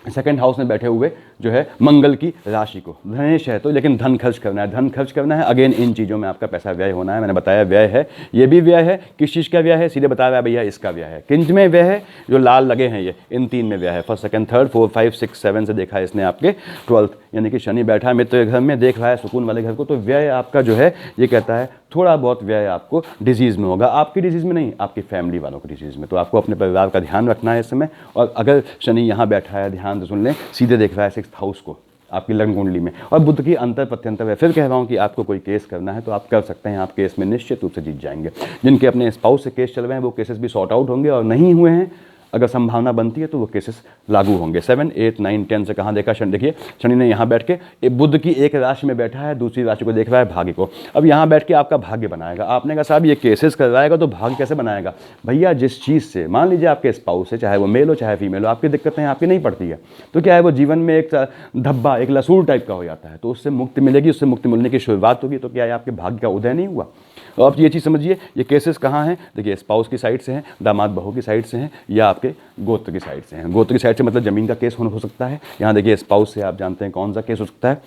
सेकंड हाउस में बैठे हुए जो है मंगल की राशि को। धनेश है तो, लेकिन धन खर्च करना है, धन खर्च करना है। अगेन इन चीज़ों में आपका पैसा व्यय होना है, मैंने बताया व्यय है, ये भी व्यय है। किस चीज़ का व्यय है, सीधे बताया भैया इसका व्यय है। किंच में व्यय है, जो लाल लगे हैं ये, इन 3 में व्यय है। फर्स्ट सेकंड थर्ड 4 5 6 7 से देखा है इसने आपके 12th, यानी कि शनि बैठा है मित्र के घर में, देख रहा है सुकून वाले घर को, तो व्यय आपका जो है ये कहता है थोड़ा बहुत व्यय आपको डिजीज़ में होगा, आपकी डिजीज़ में नहीं, आपकी फैमिली वालों की डिजीज़ में। तो आपको अपने परिवार का ध्यान रखना है इस समय। और अगर शनि यहाँ बैठा है, ध्यान से सुन लें, सीधे देख रहा है 6th हाउस को आपकी लग्न कुंडली में, और बुध की अंतर प्रत्यंतर है। फिर कह रहा हूँ कि आपको कोई केस करना है तो आप कर सकते हैं, आप केस में निश्चित रूप से जीत जाएंगे। जिनके अपने स्पाउस से केस चल रहे हैं वो केसेस भी सॉर्ट आउट होंगे, और नहीं हुए हैं अगर संभावना बनती है तो वो केसेस लागू होंगे। 7 8 9 10 से कहाँ देखा शनि, देखिए शनि ने यहाँ बैठ के बुध की एक राशि में बैठा है, दूसरी राशि को देख रहा है भाग्य को। अब यहाँ बैठ के आपका भाग्य बनाएगा। आपने कहा साहब ये केसेस करवाएगा तो भाग्य कैसे बनाएगा, भैया जिस चीज़ से मान लीजिए आपके स्पाउस से, चाहे वो मेल हो चाहे फीमेल हो, आपकी दिक्कतें आपकी नहीं पड़ती है, तो क्या है वो जीवन में एक धब्बा, एक लसूर टाइप का हो जाता है, तो उससे मुक्ति मिलेगी, उससे मुक्ति मिलने की शुरुआत होगी। तो क्या है आपके भाग्य का उदय नहीं हुआ। तो आप ये चीज़ समझिए, ये केसेस कहाँ हैं, देखिए स्पाउस की साइड से हैं, दामाद बहू की साइड से हैं, या आपके गोत्र की साइड से हैं। गोत्र की साइड से मतलब ज़मीन का केस हो सकता है। यहाँ देखिए स्पाउस से आप जानते हैं कौन सा केस हो सकता है,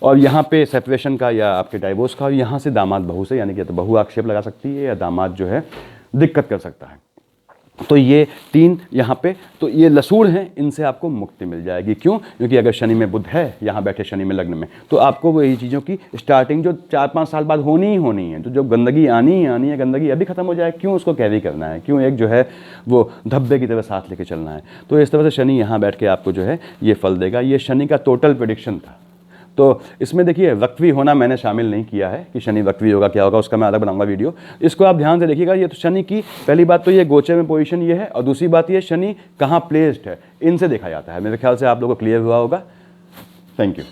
और यहाँ पे सेपरेशन का या आपके डाइवोर्स का, और यहाँ से दामाद बहू से, यानी कि तो बहू आक्षेप लगा सकती है या दामाद जो है दिक्कत कर सकता है। तो ये 3 यहाँ पे, तो ये लसूड़ हैं, इनसे आपको मुक्ति मिल जाएगी। क्यों? क्योंकि अगर शनि में बुध है, यहाँ बैठे शनि में लग्न में, तो आपको वही चीज़ों की स्टार्टिंग जो 4-5 साल बाद होनी ही होनी है। तो जो गंदगी आनी ही आनी है, गंदगी अभी खत्म हो जाए, क्यों उसको कैरी करना है, क्यों एक जो है वो धब्बे की तरह साथ लेके चलना है। तो इस तरह से शनि यहाँ बैठ के आपको जो है ये फल देगा। ये शनि का टोटल प्रेडिक्शन था। तो इसमें देखिए वक्वी होना मैंने शामिल नहीं किया है कि शनि वक्वी होगा क्या होगा, उसका मैं अलग बनाऊंगा वीडियो। इसको आप ध्यान से देखिएगा। ये तो शनि की पहली बात तो ये गोचर में पोजीशन ये है, और दूसरी बात ये शनि कहाँ प्लेस्ड है, इनसे देखा जाता है। मेरे ख्याल से आप लोगों को क्लियर हुआ होगा। Thank you.